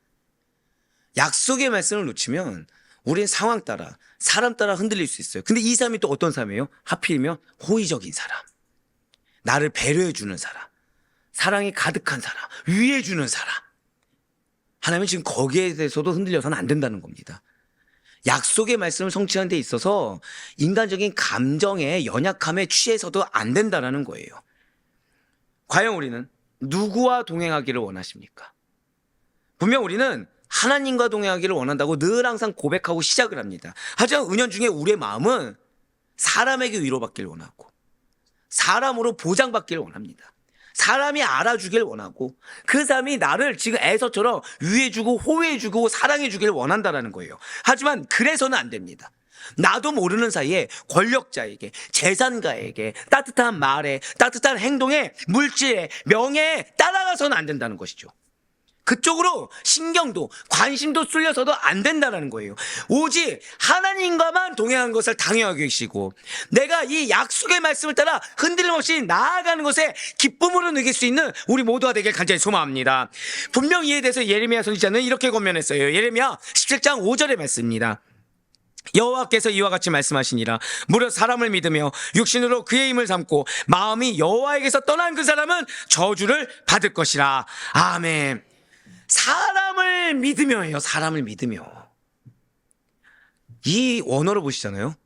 약속의 말씀을 놓치면 우리는 상황 따라, 사람 따라 흔들릴 수 있어요. 근데 이 사람이 또 어떤 사람이에요? 하필이면 호의적인 사람, 나를 배려해주는 사람, 사랑이 가득한 사람, 위해주는 사람. 하나님은 지금 거기에 대해서도 흔들려서는 안 된다는 겁니다. 약속의 말씀을 성취하는 데 있어서 인간적인 감정의 연약함에 취해서도 안 된다는 거예요. 과연 우리는 누구와 동행하기를 원하십니까? 분명 우리는 하나님과 동행하기를 원한다고 늘 항상 고백하고 시작을 합니다. 하지만 은연중에 우리의 마음은 사람에게 위로받기를 원하고 사람으로 보장받기를 원합니다. 사람이 알아주길 원하고 그 사람이 나를 지금 에서처럼 위해주고 호해주고 사랑해주길 원한다는 거예요. 하지만 그래서는 안 됩니다. 나도 모르는 사이에 권력자에게, 재산가에게, 따뜻한 말에, 따뜻한 행동에, 물질에, 명예에 따라가서는 안 된다는 것이죠. 그쪽으로 신경도 관심도 쏠려서도 안 된다는 거예요. 오직 하나님과만 동행한 것을 당연하게 계시고, 내가 이 약속의 말씀을 따라 흔들림 없이 나아가는 것에 기쁨으로 느낄 수 있는 우리 모두가 되길 간절히 소망합니다. 분명 이에 대해서 예레미야 선지자는 이렇게 권면했어요. 예레미야 17장 5절의 말씀입니다. 여호와께서 이와 같이 말씀하시니라. 무릇 사람을 믿으며 육신으로 그의 힘을 삼고 마음이 여호와에게서 떠난 그 사람은 저주를 받을 것이라. 아멘. 사람을 믿으며예요. 사람을 믿으며. 이 원어로 보시잖아요.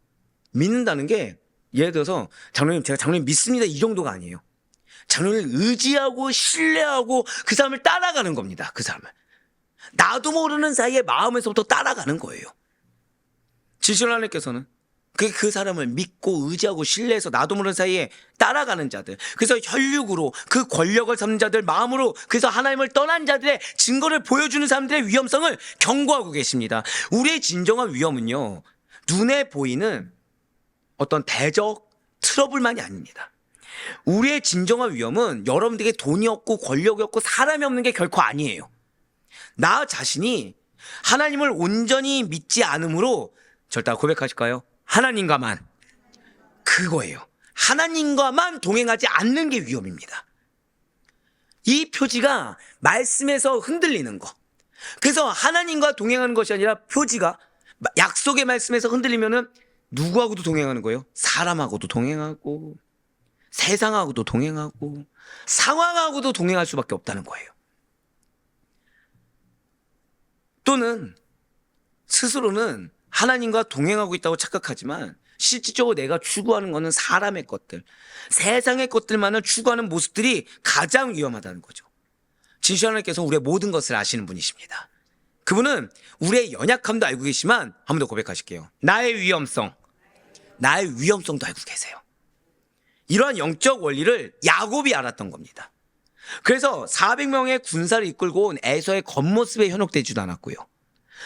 믿는다는 게, 예를 들어서 장로님, 제가 장로님 믿습니다, 이 정도가 아니에요. 장로님을 의지하고 신뢰하고 그 사람을 따라가는 겁니다. 그 사람을 나도 모르는 사이에 마음에서부터 따라가는 거예요. 진실 하나님께서는 그 사람을 믿고 의지하고 신뢰해서 나도 모르는 사이에 따라가는 자들, 그래서 혈육으로 그 권력을 삼는 자들, 마음으로 그래서 하나님을 떠난 자들의 증거를 보여주는 사람들의 위험성을 경고하고 계십니다. 우리의 진정한 위험은요, 눈에 보이는 어떤 대적 트러블만이 아닙니다. 우리의 진정한 위험은 여러분들에게 돈이 없고 권력이 없고 사람이 없는 게 결코 아니에요. 나 자신이 하나님을 온전히 믿지 않으므로, 절대 고백하실까요? 하나님과만, 그거예요. 하나님과만 동행하지 않는 게 위험입니다. 이 표지가 말씀에서 흔들리는 거. 그래서 하나님과 동행하는 것이 아니라 표지가 약속의 말씀에서 흔들리면은 누구하고도 동행하는 거예요? 사람하고도 동행하고 세상하고도 동행하고 상황하고도 동행할 수밖에 없다는 거예요. 또는 스스로는 하나님과 동행하고 있다고 착각하지만 실질적으로 내가 추구하는 것은 사람의 것들, 세상의 것들만을 추구하는 모습들이 가장 위험하다는 거죠. 진실 하나님께서 우리의 모든 것을 아시는 분이십니다. 그분은 우리의 연약함도 알고 계시지만, 한 번 더 고백하실게요. 나의 위험성도 알고 계세요. 이러한 영적 원리를 야곱이 알았던 겁니다. 그래서 400명의 군사를 이끌고 온 에서의 겉모습에 현혹되지도 않았고요,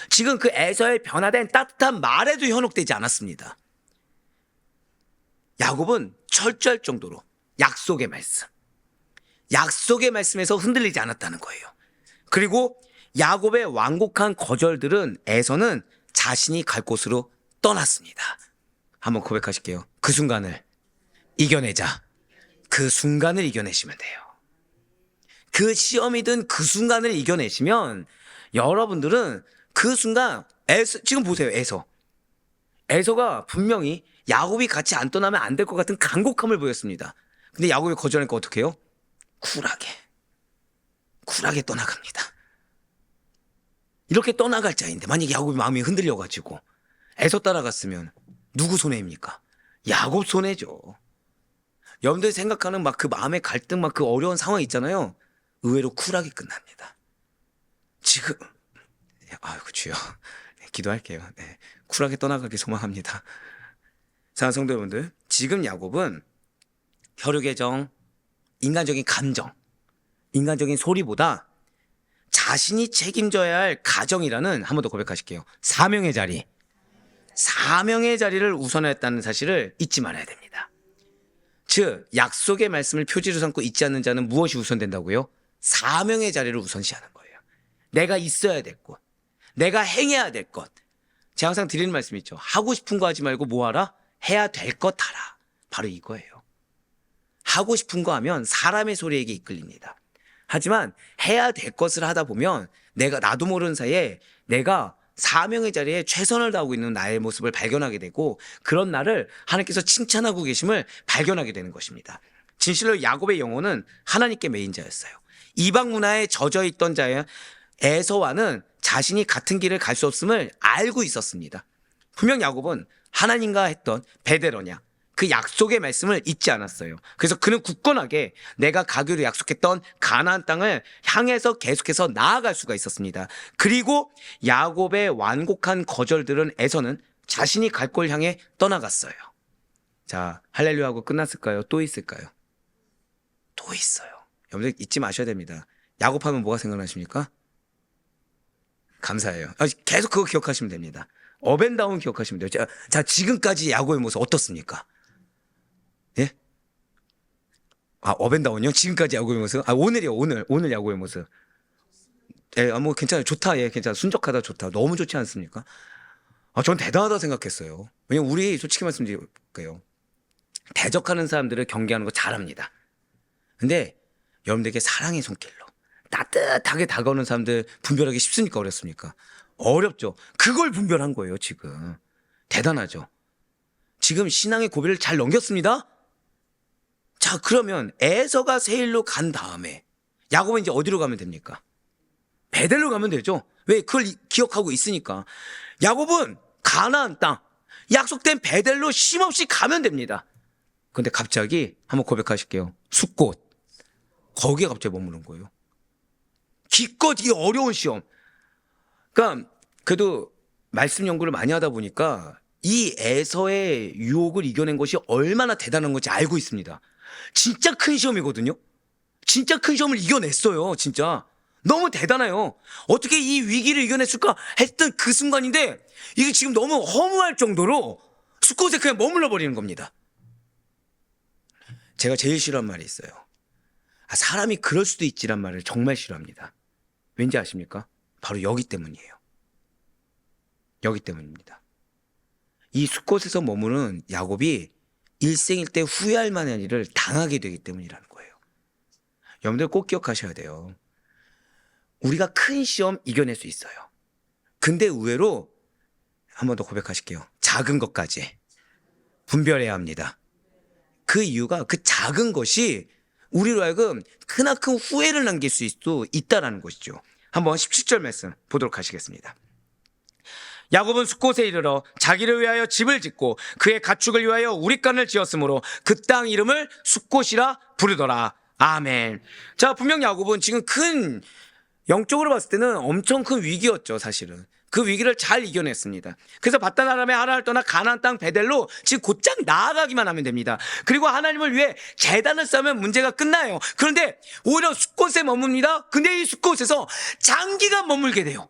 지금 그 에서의 변화된 따뜻한 말에도 현혹되지 않았습니다. 야곱은 철저할 정도로 약속의 말씀에서 흔들리지 않았다는 거예요. 그리고 야곱의 완곡한 거절들은 에서는 자신이 갈 곳으로 떠났습니다. 한번 고백하실게요. 그 순간을 이겨내자. 그 순간을 이겨내시면 돼요. 그 시험이든 그 순간을 이겨내시면 여러분들은 그 순간, 지금 보세요. 에서가 분명히 야곱이 같이 안 떠나면 안 될 것 같은 간곡함을 보였습니다. 근데 야곱이 거절하니까 어떻게 해요? 쿨하게 떠나갑니다. 이렇게 떠나갈 자인데 만약에 야곱이 마음이 흔들려가지고 에서 따라갔으면 누구 손해입니까? 야곱 손해죠. 여러분들이 생각하는 막 그 마음의 갈등, 막 그 어려운 상황 있잖아요. 의외로 쿨하게 끝납니다. 지금 아이고 주여, 기도할게요. 네, 쿨하게 떠나가길 소망합니다. 사랑하는 성도 여러분들, 지금 야곱은 혈육의 정, 인간적인 감정, 인간적인 소리보다 자신이 책임져야 할 가정이라는, 한 번 더 고백하실게요, 사명의 자리를 우선했다는 사실을 잊지 말아야 됩니다. 즉 약속의 말씀을 표지로 삼고 잊지 않는 자는 무엇이 우선된다고요? 사명의 자리를 우선시하는 거예요. 내가 있어야 될 것, 내가 행해야 될 것. 제가 항상 드리는 말씀 있죠. 하고 싶은 거 하지 말고 뭐 하라? 해야 될 것 하라. 바로 이거예요. 하고 싶은 거 하면 사람의 소리에게 이끌립니다. 하지만 해야 될 것을 하다 보면 나도 모르는 사이에 내가 사명의 자리에 최선을 다하고 있는 나의 모습을 발견하게 되고, 그런 나를 하나님께서 칭찬하고 계심을 발견하게 되는 것입니다. 진실로 야곱의 영혼은 하나님께 매인 자였어요. 이방 문화에 젖어 있던 자의 에서와는 자신이 같은 길을 갈 수 없음을 알고 있었습니다. 분명 야곱은 하나님과 했던 베데로냐, 그 약속의 말씀을 잊지 않았어요. 그래서 그는 굳건하게 내가 가기로 약속했던 가나안 땅을 향해서 계속해서 나아갈 수가 있었습니다. 그리고 야곱의 완곡한 거절들은 에서는 자신이 갈 곳을 향해 떠나갔어요. 자, 할렐루야 하고 끝났을까요? 또 있을까요? 또 있어요. 여러분들 잊지 마셔야 됩니다. 야곱하면 뭐가 생각나십니까? 감사해요. 계속 그거 기억하시면 됩니다. 업앤다운 기억하시면 돼요. 자, 지금까지 야곱의 모습 어떻습니까? 예? 업앤다운이요? 지금까지 야곱의 모습? 오늘이요. 오늘 야곱의 모습.
뭐 괜찮아요. 좋다. 예, 괜찮아. 순적하다. 좋다. 너무 좋지 않습니까? 전 대단하다 생각했어요. 왜냐면 우리 솔직히 말씀드릴게요. 대적하는 사람들을 경계하는 거 잘합니다. 근데 여러분들에게 사랑의 손길로 따뜻하게 다가오는 사람들 분별하기 쉽습니까? 어렵습니까? 어렵죠. 그걸 분별한 거예요, 지금. 대단하죠. 지금 신앙의 고비를 잘 넘겼습니다. 자, 그러면 에서가 세일로 간 다음에 야곱은 이제 어디로 가면 됩니까? 베델로 가면 되죠. 왜? 그걸 기억하고 있으니까. 야곱은 가나안 땅, 약속된 베델로 쉼없이 가면 됩니다. 근데 갑자기 한번 고백하실게요. 숫곳. 거기에 갑자기 머무는 거예요. 기껏 이 어려운 시험. 그러니까 그래도 말씀 연구를 많이 하다 보니까 이 에서의 유혹을 이겨낸 것이 얼마나 대단한 건지 알고 있습니다. 진짜 큰 시험이거든요. 진짜 큰 시험을 이겨냈어요. 진짜. 너무 대단해요. 어떻게 이 위기를 이겨냈을까 했던 그 순간인데 이게 지금 너무 허무할 정도로 숫곳에 그냥 머물러 버리는 겁니다. 제가 제일 싫어하는 말이 있어요. 사람이 그럴 수도 있지란 말을 정말 싫어합니다. 왠지 아십니까? 바로 여기 때문이에요. 여기 때문입니다. 이 숫곳에서 머무는 야곱이 일생일대 후회할 만한 일을 당하게 되기 때문이라는 거예요. 여러분들 꼭 기억하셔야 돼요. 우리가 큰 시험 이겨낼 수 있어요. 근데 의외로 한 번 더 고백하실게요. 작은 것까지 분별해야 합니다. 그 이유가 그 작은 것이 우리로 하여금 크나큰 후회를 남길 수도 있다는 것이죠. 한번 17절 말씀 보도록 하시겠습니다. 야곱은 숫곳에 이르러 자기를 위하여 집을 짓고 그의 가축을 위하여 우릿간을 지었으므로 그 땅 이름을 숫곳이라 부르더라. 아멘. 자, 분명 야곱은 지금 큰 영적으로 봤을 때는 엄청 큰 위기였죠, 사실은. 그 위기를 잘 이겨냈습니다. 그래서 바단 아람의 하란을 떠나 가나안 땅 베델로 지금 곧장 나아가기만 하면 됩니다. 그리고 하나님을 위해 제단을 쌓으면 문제가 끝나요. 그런데 오히려 숫곳에 머뭅니다. 근데 이 숫곳에서 장기간 머물게 돼요.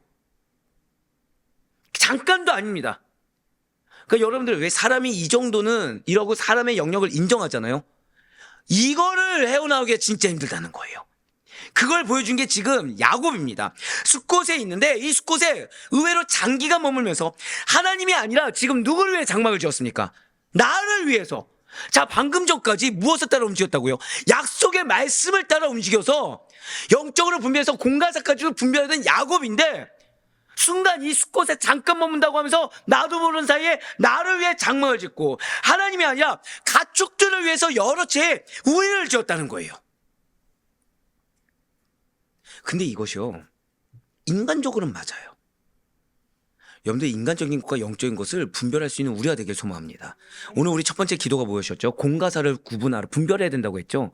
잠깐도 아닙니다. 그러니까 여러분들 왜 사람이 이 정도는 이러고 사람의 영역을 인정하잖아요. 이거를 헤어나오기가 진짜 힘들다는 거예요. 그걸 보여준 게 지금 야곱입니다. 숫곳에 있는데 이 숫곳에 의외로 장기간 머물면서 하나님이 아니라 지금 누구를 위해 장막을 지었습니까? 나를 위해서. 자, 방금 전까지 무엇을 따라 움직였다고요? 약속의 말씀을 따라 움직여서 영적으로 분별해서 공간사까지도 분별하던 야곱인데 순간 이 숫곳에 잠깐 머문다고 하면서 나도 모르는 사이에 나를 위해 장막을 짓고 하나님이 아니라 가축들을 위해서 여러 채의 우회를 지었다는 거예요. 근데 이것이요, 인간적으로는 맞아요. 여러분들 인간적인 것과 영적인 것을 분별할 수 있는 우리가 되길 소망합니다. 오늘 우리 첫 번째 기도가 뭐였죠? 공과사를 구분하라, 분별해야 된다고 했죠.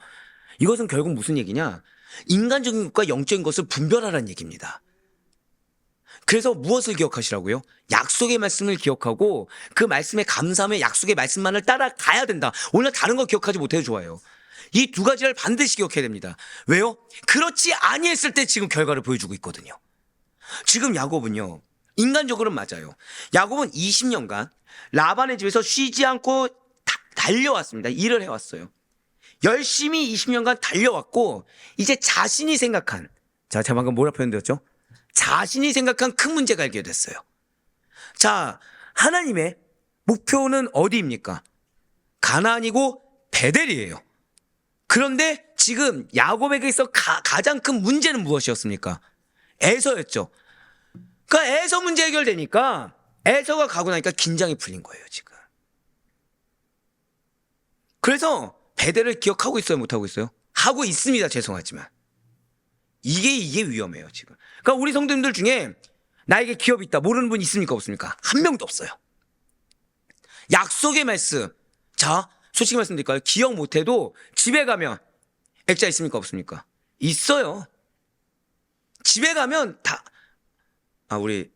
이것은 결국 무슨 얘기냐? 인간적인 것과 영적인 것을 분별하라는 얘기입니다. 그래서 무엇을 기억하시라고요? 약속의 말씀을 기억하고 그 말씀에 감사하며 약속의 말씀만을 따라가야 된다. 오늘 다른 거 기억하지 못해도 좋아요. 이 두 가지를 반드시 기억해야 됩니다. 왜요? 그렇지 아니했을 때 지금 결과를 보여주고 있거든요. 지금 야곱은요, 인간적으로는 맞아요. 야곱은 20년간 라반의 집에서 쉬지 않고 달려왔습니다. 일을 해왔어요. 열심히 20년간 달려왔고 이제 자신이 생각한, 자, 제가 방금 뭐라 표현드렸죠? 자신이 생각한 큰 문제가 해결됐어요. 자, 하나님의 목표는 어디입니까? 가나안이고 베델이에요. 그런데 지금 야곱에게 있어 가장 큰 문제는 무엇이었습니까? 에서였죠. 그러니까 에서 문제 해결되니까 에서가 가고 나니까 긴장이 풀린 거예요, 지금. 그래서 베델을 기억하고 있어요, 못하고 있어요? 하고 있습니다, 죄송하지만. 이게 위험해요, 지금. 그러니까 우리 성도님들 중에 나에게 기업이 있다 모르는 분 있습니까, 없습니까? 한 명도 없어요. 약속의 말씀. 자, 솔직히 말씀드릴까요? 기억 못해도 집에 가면 액자 있습니까, 없습니까? 있어요. 집에 가면 다, 우리,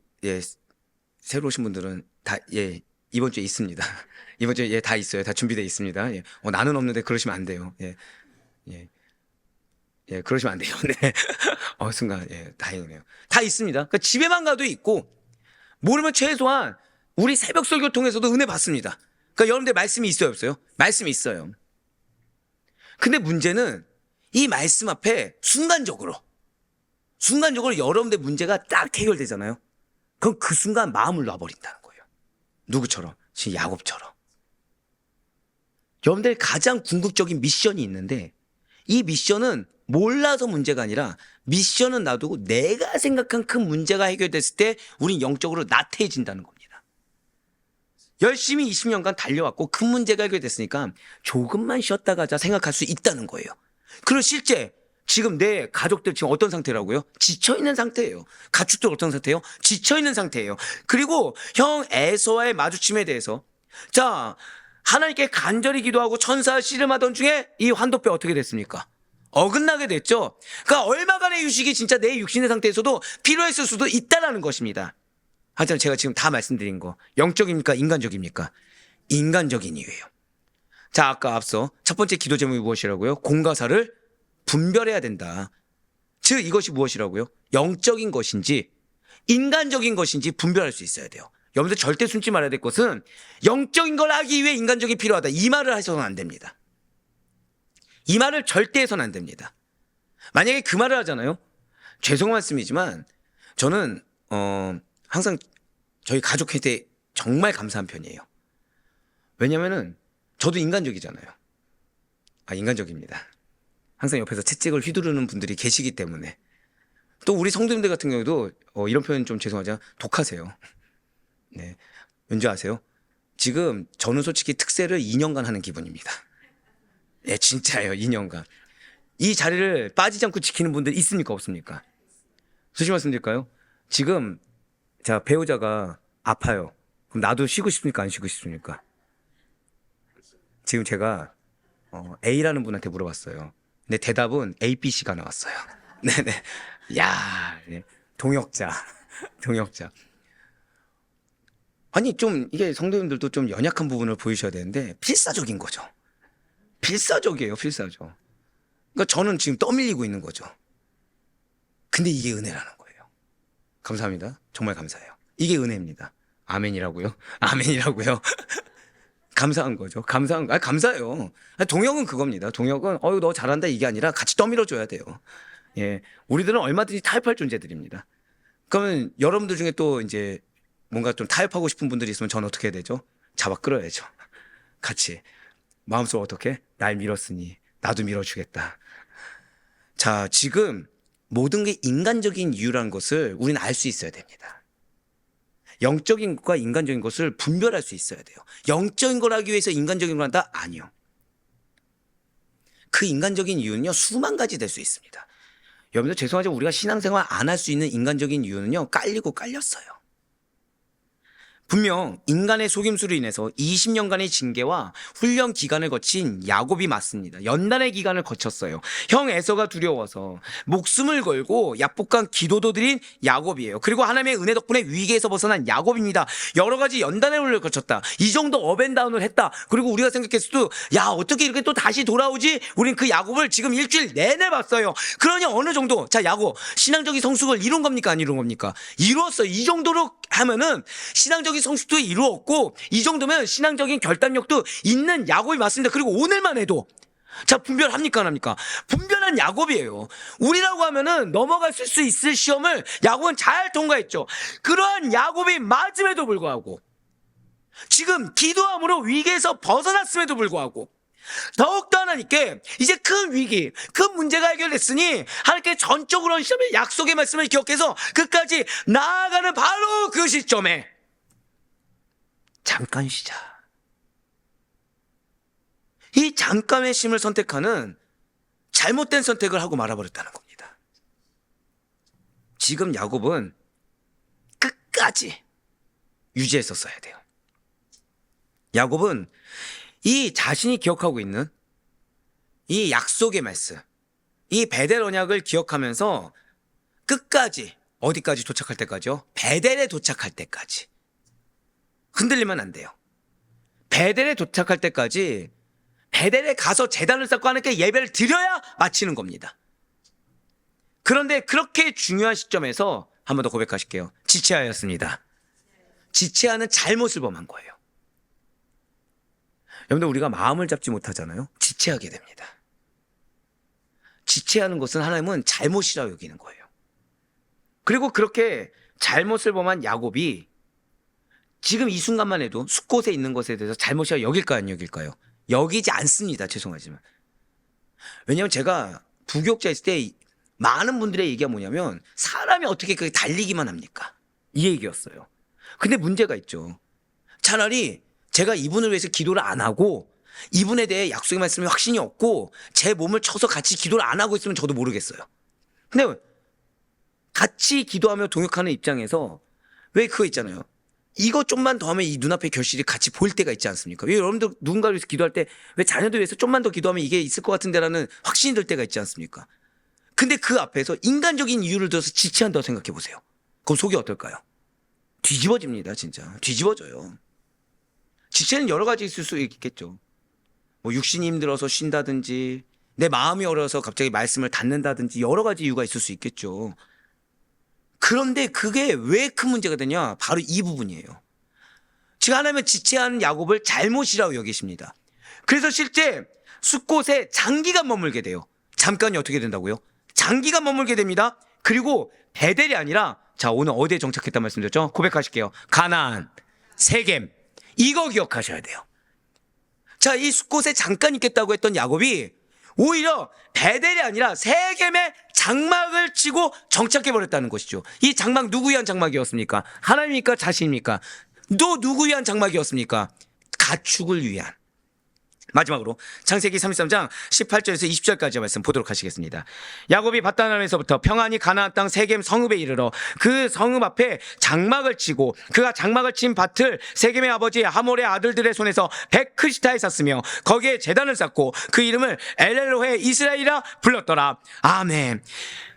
새로 오신 분들은 다, 이번 주에 있습니다. 이번 주에, 다 있어요. 다 준비되어 있습니다. 나는 없는데 그러시면 안 돼요. 그러시면 안 돼요. 네. 순간, 다행이네요. 다 있습니다. 그러니까 집에만 가도 있고, 모르면 최소한 우리 새벽 설교 통해서도 은혜 받습니다. 그러니까 여러분들 말씀이 있어요, 없어요? 말씀이 있어요. 근데 문제는 이 말씀 앞에 순간적으로 순간적으로 여러분들 문제가 딱 해결되잖아요. 그럼 그 순간 마음을 놔버린다는 거예요. 누구처럼? 지금 야곱처럼. 여러분들 가장 궁극적인 미션이 있는데 이 미션은 몰라서 문제가 아니라 미션은 놔두고 내가 생각한 큰 문제가 해결됐을 때 우린 영적으로 나태해진다는 겁니다. 열심히 20년간 달려왔고 큰 문제가 해결됐으니까 조금만 쉬었다 가자 생각할 수 있다는 거예요. 그리고 실제 지금 내 가족들 지금 어떤 상태라고요? 지쳐있는 상태예요. 가축들 어떤 상태예요? 지쳐있는 상태예요. 그리고 형 에서와의 마주침에 대해서 자 하나님께 간절히 기도하고 천사 씨름하던 중에 이 환도뼈 어떻게 됐습니까? 어긋나게 됐죠. 그러니까 얼마간의 휴식이 진짜 내 육신의 상태에서도 필요했을 수도 있다라는 것입니다. 하지만 제가 지금 다 말씀드린 거 영적입니까? 인간적입니까? 인간적인 이유예요. 자 아까 앞서 첫 번째 기도 제목이 무엇이라고요? 공과 사를 분별해야 된다. 즉 이것이 무엇이라고요? 영적인 것인지 인간적인 것인지 분별할 수 있어야 돼요. 여러분들 절대 숨지 말아야 될 것은 영적인 걸 하기 위해 인간적이 필요하다. 이 말을 하셔서는 안 됩니다. 이 말을 절대 해서는 안 됩니다. 만약에 그 말을 하잖아요. 죄송한 말씀이지만 저는 항상 저희 가족한테 정말 감사한 편이에요. 왜냐면은 저도 인간적이잖아요. 인간적입니다. 항상 옆에서 채찍을 휘두르는 분들이 계시기 때문에. 또 우리 성도님들 같은 경우도 이런 표현 좀 죄송하지만 독하세요. 네, 왠지 아세요? 지금 저는 솔직히 특세를 2년간 하는 기분입니다. 네, 진짜예요. 2년간. 이 자리를 빠지지 않고 지키는 분들 있습니까? 없습니까? 솔직히 말씀드릴까요? 지금 자 배우자가 아파요. 그럼 나도 쉬고 싶습니까? 안 쉬고 싶습니까? 지금 제가 A라는 분한테 물어봤어요. 근데 대답은 A, B, C가 나왔어요. 네네. 야, 네. 동역자. 동역자. 아니 좀 이게 성도님들도 좀 연약한 부분을 보이셔야 되는데 필사적인 거죠. 필사적이에요. 필사적. 그러니까 저는 지금 떠밀리고 있는 거죠. 근데 이게 은혜라는 거예요. 감사합니다. 정말 감사해요. 이게 은혜입니다. 아멘이라고요? 아멘이라고요? 감사한 거죠. 감사한 거. 감사해요. 동역은 그겁니다. 동역은 너 잘한다 이게 아니라 같이 떠밀어 줘야 돼요. 예. 우리들은 얼마든지 타협할 존재들입니다. 그러면 여러분들 중에 또 이제 뭔가 좀 타협하고 싶은 분들이 있으면 저는 어떻게 해야 되죠? 잡아 끌어야죠. 같이. 마음속으로 어떻게? 날 밀었으니 나도 밀어주겠다. 자, 지금 모든 게 인간적인 이유라는 것을 우리는 알 수 있어야 됩니다. 영적인 것과 인간적인 것을 분별할 수 있어야 돼요. 영적인 걸 하기 위해서 인간적인 걸 한다? 아니요. 그 인간적인 이유는요, 수만 가지 될 수 있습니다. 여러분들 죄송하지만 우리가 신앙생활 안 할 수 있는 인간적인 이유는요, 깔리고 깔렸어요. 분명 인간의 속임수로 인해서 20년간의 징계와 훈련 기간을 거친 야곱이 맞습니다. 연단의 기간을 거쳤어요. 형 에서가 두려워서 목숨을 걸고 약복한 기도도 드린 야곱이에요. 그리고 하나님의 은혜 덕분에 위기에서 벗어난 야곱입니다. 여러 가지 연단의 훈련을 거쳤다. 이 정도 업앤다운을 했다. 그리고 우리가 생각했을 때도 야 어떻게 이렇게 또 다시 돌아오지? 우린 그 야곱을 지금 일주일 내내 봤어요. 그러니 어느 정도 자 야곱 신앙적인 성숙을 이룬 겁니까? 안 이룬 겁니까? 이루었어요. 이 정도로 하면은 신앙적인 성숙도 이루었고 이 정도면 신앙적인 결단력도 있는 야곱이 맞습니다. 그리고 오늘만 해도 자 분별합니까 안 합니까? 분별한 야곱이에요. 우리라고 하면은 넘어갈 수 있을 시험을 야곱은 잘 통과했죠. 그러한 야곱이 맞음에도 불구하고 지금 기도함으로 위기에서 벗어났음에도 불구하고 더욱더 하나님께 이제 큰 위기, 큰 문제가 해결됐으니 하나님께 전적으로 한 시험의 약속의 말씀을 기억해서 끝까지 나아가는 바로 그 시점에 잠깐 쉬자. 이 잠깐의 쉼을 선택하는 잘못된 선택을 하고 말아버렸다는 겁니다. 지금 야곱은 끝까지 유지했었어야 돼요. 야곱은 이 자신이 기억하고 있는 이 약속의 말씀, 이 베델 언약을 기억하면서 끝까지 어디까지 도착할 때까지요? 베델에 도착할 때까지 흔들리면 안 돼요. 베델에 도착할 때까지 베델에 가서 제단을 쌓고 하나님께 예배를 드려야 마치는 겁니다. 그런데 그렇게 중요한 시점에서 한 번 더 고백하실게요. 지체하였습니다. 지체하는 잘못을 범한 거예요. 여러분들 우리가 마음을 잡지 못하잖아요. 지체하게 됩니다. 지체하는 것은 하나님은 잘못이라고 여기는 거예요. 그리고 그렇게 잘못을 범한 야곱이 지금 이 순간만 해도 숫곳에 있는 것에 대해서 잘못이라 여길까요, 안 여길까요? 여기지 않습니다. 죄송하지만. 왜냐하면 제가 부교육자 있을 때 많은 분들의 얘기가 뭐냐면 사람이 어떻게 그렇게 달리기만 합니까? 이 얘기였어요. 근데 문제가 있죠. 차라리 제가 이분을 위해서 기도를 안 하고 이분에 대해 약속의 말씀이 확신이 없고 제 몸을 쳐서 같이 기도를 안 하고 있으면 저도 모르겠어요. 근데 같이 기도하며 동역하는 입장에서 왜 그거 있잖아요. 이거 좀만 더 하면 이 눈앞의 결실이 같이 보일 때가 있지 않습니까? 왜 여러분들 누군가를 위해서 기도할 때 왜 자녀들 위해서 좀만 더 기도하면 이게 있을 것 같은데라는 확신이 들 때가 있지 않습니까? 근데 그 앞에서 인간적인 이유를 들어서 지체한다고 생각해 보세요. 그럼 속이 어떨까요? 뒤집어집니다, 진짜. 뒤집어져요. 지체는 여러 가지 있을 수 있겠죠. 뭐 육신이 힘들어서 쉰다든지 내 마음이 어려서 갑자기 말씀을 닫는다든지 여러 가지 이유가 있을 수 있겠죠. 그런데 그게 왜 큰 문제가 되냐? 바로 이 부분이에요. 지금 하나님은 지체한 야곱을 잘못이라고 여기십니다. 그래서 실제 숫곳에 장기간 머물게 돼요. 잠깐이 어떻게 된다고요? 장기간 머물게 됩니다. 그리고 베델이 아니라 자 오늘 어디에 정착했단 말씀드렸죠? 고백하실게요. 가나안, 세겜 이거 기억하셔야 돼요. 자, 이 숫곳에 잠깐 있겠다고 했던 야곱이 오히려 베델이 아니라 세겜에 장막을 치고 정착해버렸다는 것이죠. 이 장막 누구 위한 장막이었습니까? 하나님입니까? 자신입니까? 또 누구 위한 장막이었습니까? 가축을 위한. 마지막으로 창세기 33장 18절에서 20절까지 말씀 보도록 하시겠습니다. 야곱이 밧단아람에서부터 평안히 가나안 땅 세겜 성읍에 이르러 그 성읍 앞에 장막을 치고 그가 장막을 친 밭을 세겜의 아버지 하몰의 아들들의 손에서 베크시타에 샀으며 거기에 제단을 쌓고 그 이름을 엘렐로헤 이스라엘이라 불렀더라. 아멘.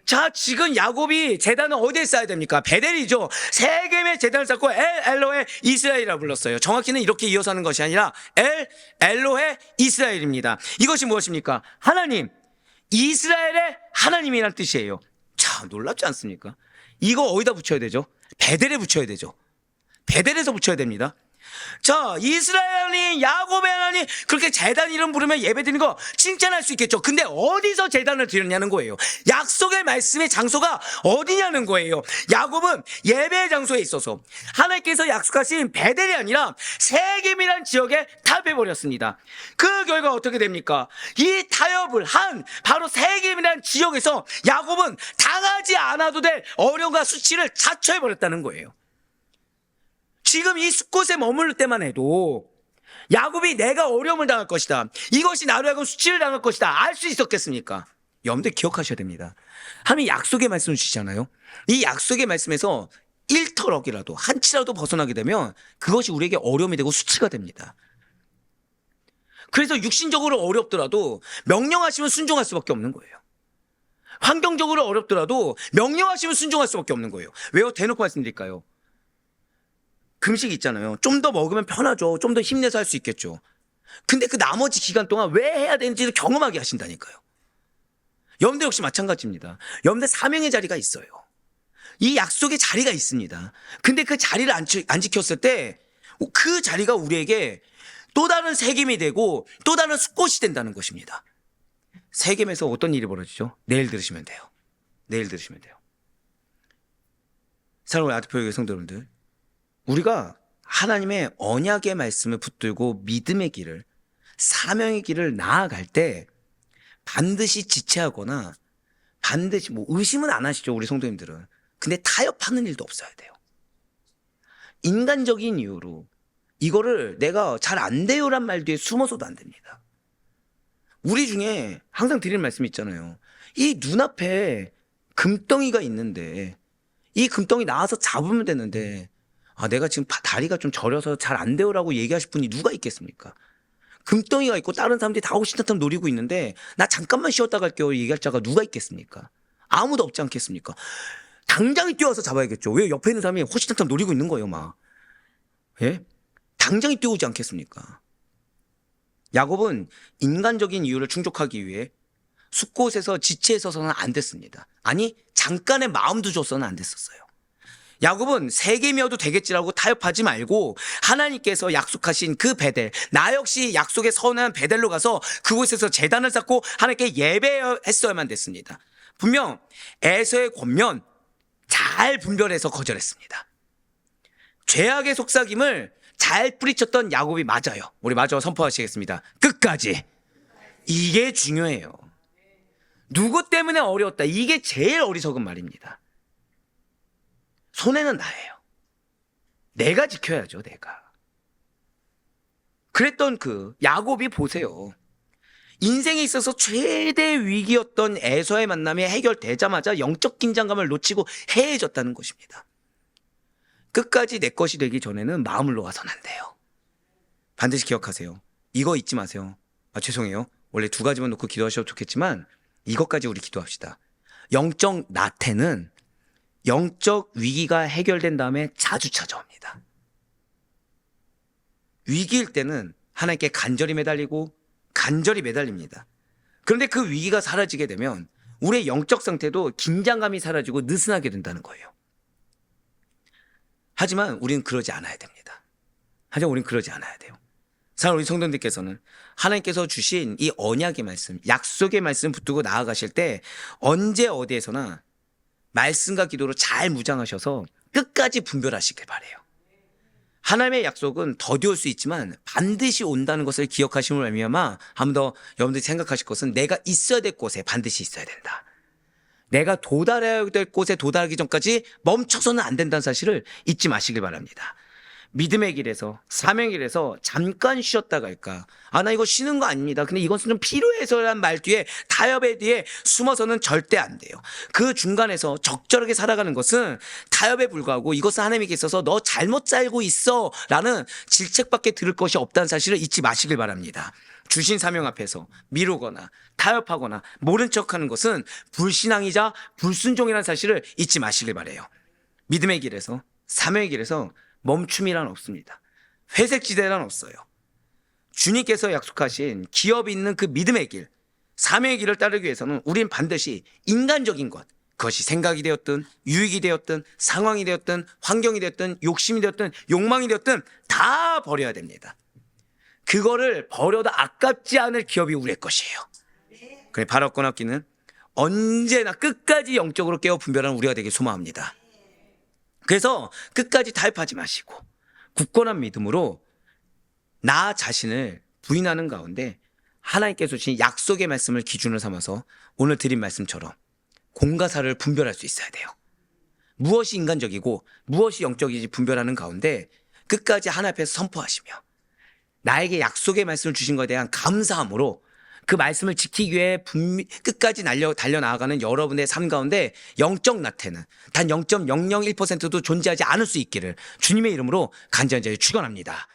자, 지금 야곱이 제단을 어디에 쌓아야 됩니까? 베델이죠. 세겜의 제단을 쌓고 엘로헤 이스라엘이라 불렀어요. 정확히는 이렇게 이어서 하는 것이 아니라 엘로헤 이스라엘입니다. 이것이 무엇입니까? 하나님, 이스라엘의 하나님이란 뜻이에요. 자, 놀랍지 않습니까? 이거 어디다 붙여야 되죠? 베델에 붙여야 되죠. 베델에서 붙여야 됩니다. 자, 이스라엘이 야곱의 하나님 그렇게 제단 이름 부르면 예배드리는 거 칭찬할 수 있겠죠. 근데 어디서 제단을 드렸냐는 거예요. 약속의 말씀의 장소가 어디냐는 거예요. 야곱은 예배의 장소에 있어서 하나님께서 약속하신 베델이 아니라 세겜이라는 지역에 타협해버렸습니다. 그 결과 어떻게 됩니까? 이 타협을 한 바로 세겜이라는 지역에서 야곱은 당하지 않아도 될 어려움과 수치를 자초해버렸다는 거예요. 지금 이 숫곳에 머물 때만 해도 야곱이 내가 어려움을 당할 것이다, 이것이 나로 하여금 수치를 당할 것이다 알 수 있었겠습니까? 여러분들 기억하셔야 됩니다. 하나님 약속의 말씀을 주시잖아요. 이 약속의 말씀에서 1터럭이라도 한 치라도 벗어나게 되면 그것이 우리에게 어려움이 되고 수치가 됩니다. 그래서 육신적으로 어렵더라도 명령하시면 순종할 수밖에 없는 거예요. 환경적으로 어렵더라도 명령하시면 순종할 수밖에 없는 거예요. 왜요? 대놓고 말씀드릴까요? 금식 있잖아요. 좀 더 먹으면 편하죠. 좀 더 힘내서 할 수 있겠죠. 근데 그 나머지 기간 동안 왜 해야 되는지를 경험하게 하신다니까요. 여러분들 역시 마찬가지입니다. 여러분들 사명의 자리가 있어요. 이 약속의 자리가 있습니다. 근데 그 자리를 안 지켰을 때 그 자리가 우리에게 또 다른 세겜이 되고 또 다른 숫곳이 된다는 것입니다. 세겜에서 어떤 일이 벌어지죠? 내일 들으시면 돼요. 내일 들으시면 돼요. 사랑하는 아트표의 성도 여러분들, 우리가 하나님의 언약의 말씀을 붙들고 믿음의 길을, 사명의 길을 나아갈 때 반드시 지체하거나 반드시 의심은 안 하시죠, 우리 성도님들은. 근데 타협하는 일도 없어야 돼요. 인간적인 이유로 이거를 내가 잘 안 돼요란 말 뒤에 숨어서도 안 됩니다. 우리 중에 항상 드리는 말씀이 있잖아요. 이 눈앞에 금덩이가 있는데 이 금덩이 나와서 잡으면 되는데 내가 지금 다리가 좀 저려서 잘 안 돼요라고 얘기하실 분이 누가 있겠습니까? 금덩이가 있고 다른 사람들이 다 호시탐탐 노리고 있는데 나 잠깐만 쉬었다 갈게요 얘기할 자가 누가 있겠습니까? 아무도 없지 않겠습니까? 당장에 뛰어와서 잡아야겠죠. 왜? 옆에 있는 사람이 호시탐탐 노리고 있는 거예요, 막. 예? 당장에 뛰어오지 않겠습니까? 야곱은 인간적인 이유를 충족하기 위해 숫곳에서 지체에 서서는 안 됐습니다. 아니, 잠깐의 마음도 줘서는 안 됐었어요. 야곱은 세겜이어도 되겠지라고 타협하지 말고 하나님께서 약속하신 그 베델, 나 역시 약속에 선한 베델로 가서 그곳에서 제단을 쌓고 하나님께 예배했어야만 됐습니다. 분명 에서의 권면 잘 분별해서 거절했습니다. 죄악의 속삭임을 잘 뿌리쳤던 야곱이 맞아요. 우리 마저 선포하시겠습니다. 끝까지. 이게 중요해요. 누구 때문에 어려웠다. 이게 제일 어리석은 말입니다. 손해는 나예요. 내가 지켜야죠, 내가. 그랬던 그 야곱이 보세요. 인생에 있어서 최대 위기였던 에서의 만남이 해결되자마자 영적 긴장감을 놓치고 해해졌다는 것입니다. 끝까지 내 것이 되기 전에는 마음을 놓아서는 안 돼요. 반드시 기억하세요. 이거 잊지 마세요. 죄송해요. 원래 두 가지만 놓고 기도하셔도 좋겠지만 이것까지 우리 기도합시다. 영적 나태는 영적 위기가 해결된 다음에 자주 찾아옵니다. 위기일 때는 하나님께 간절히 매달리고 간절히 매달립니다. 그런데 그 위기가 사라지게 되면 우리의 영적 상태도 긴장감이 사라지고 느슨하게 된다는 거예요. 하지만 우리는 그러지 않아야 됩니다. 하지만 우리는 그러지 않아야 돼요. 사랑하는 우리 성도님들께서는 하나님께서 주신 이 언약의 말씀, 약속의 말씀 붙들고 나아가실 때 언제 어디에서나 말씀과 기도로 잘 무장하셔서 끝까지 분별하시길 바라요. 하나님의 약속은 더디 올 수 있지만 반드시 온다는 것을 기억하심을 말미암아 한 번 더 여러분들이 생각하실 것은 내가 있어야 될 곳에 반드시 있어야 된다. 내가 도달해야 될 곳에 도달하기 전까지 멈춰서는 안 된다는 사실을 잊지 마시길 바랍니다. 믿음의 길에서 사명의 길에서 잠깐 쉬었다가 할까? 나 이거 쉬는 거 아닙니다. 근데 이것은 좀 필요해서란 말 뒤에 타협의 뒤에 숨어서는 절대 안 돼요. 그 중간에서 적절하게 살아가는 것은 타협에 불과하고 이것은 하나님께 있어서 너 잘못 살고 있어 라는 질책밖에 들을 것이 없다는 사실을 잊지 마시길 바랍니다. 주신 사명 앞에서 미루거나 타협하거나 모른 척하는 것은 불신앙이자 불순종이라는 사실을 잊지 마시길 바라요. 믿음의 길에서 사명의 길에서 멈춤이란 없습니다. 회색지대란 없어요. 주님께서 약속하신 기업이 있는 그 믿음의 길, 사명의 길을 따르기 위해서는 우린 반드시 인간적인 것, 그것이 생각이 되었든 유익이 되었든 상황이 되었든 환경이 되었든 욕심이 되었든 욕망이 되었든 다 버려야 됩니다. 그거를 버려도 아깝지 않을 기업이 우리의 것이에요. 그래 바로 꺼놨기는 언제나 끝까지 영적으로 깨어 분별하는 우리가 되길 소망합니다. 그래서 끝까지 타협하지 마시고 굳건한 믿음으로 나 자신을 부인하는 가운데 하나님께서 주신 약속의 말씀을 기준으로 삼아서 오늘 드린 말씀처럼 공과 사를 분별할 수 있어야 돼요. 무엇이 인간적이고 무엇이 영적이지 분별하는 가운데 끝까지 하나님 앞에서 선포하시며 나에게 약속의 말씀을 주신 것에 대한 감사함으로 그 말씀을 지키기 위해 끝까지 달려나가는 여러분의 삶 가운데 영적 나태는 단 0.001%도 존재하지 않을 수 있기를 주님의 이름으로 간절히 축원합니다.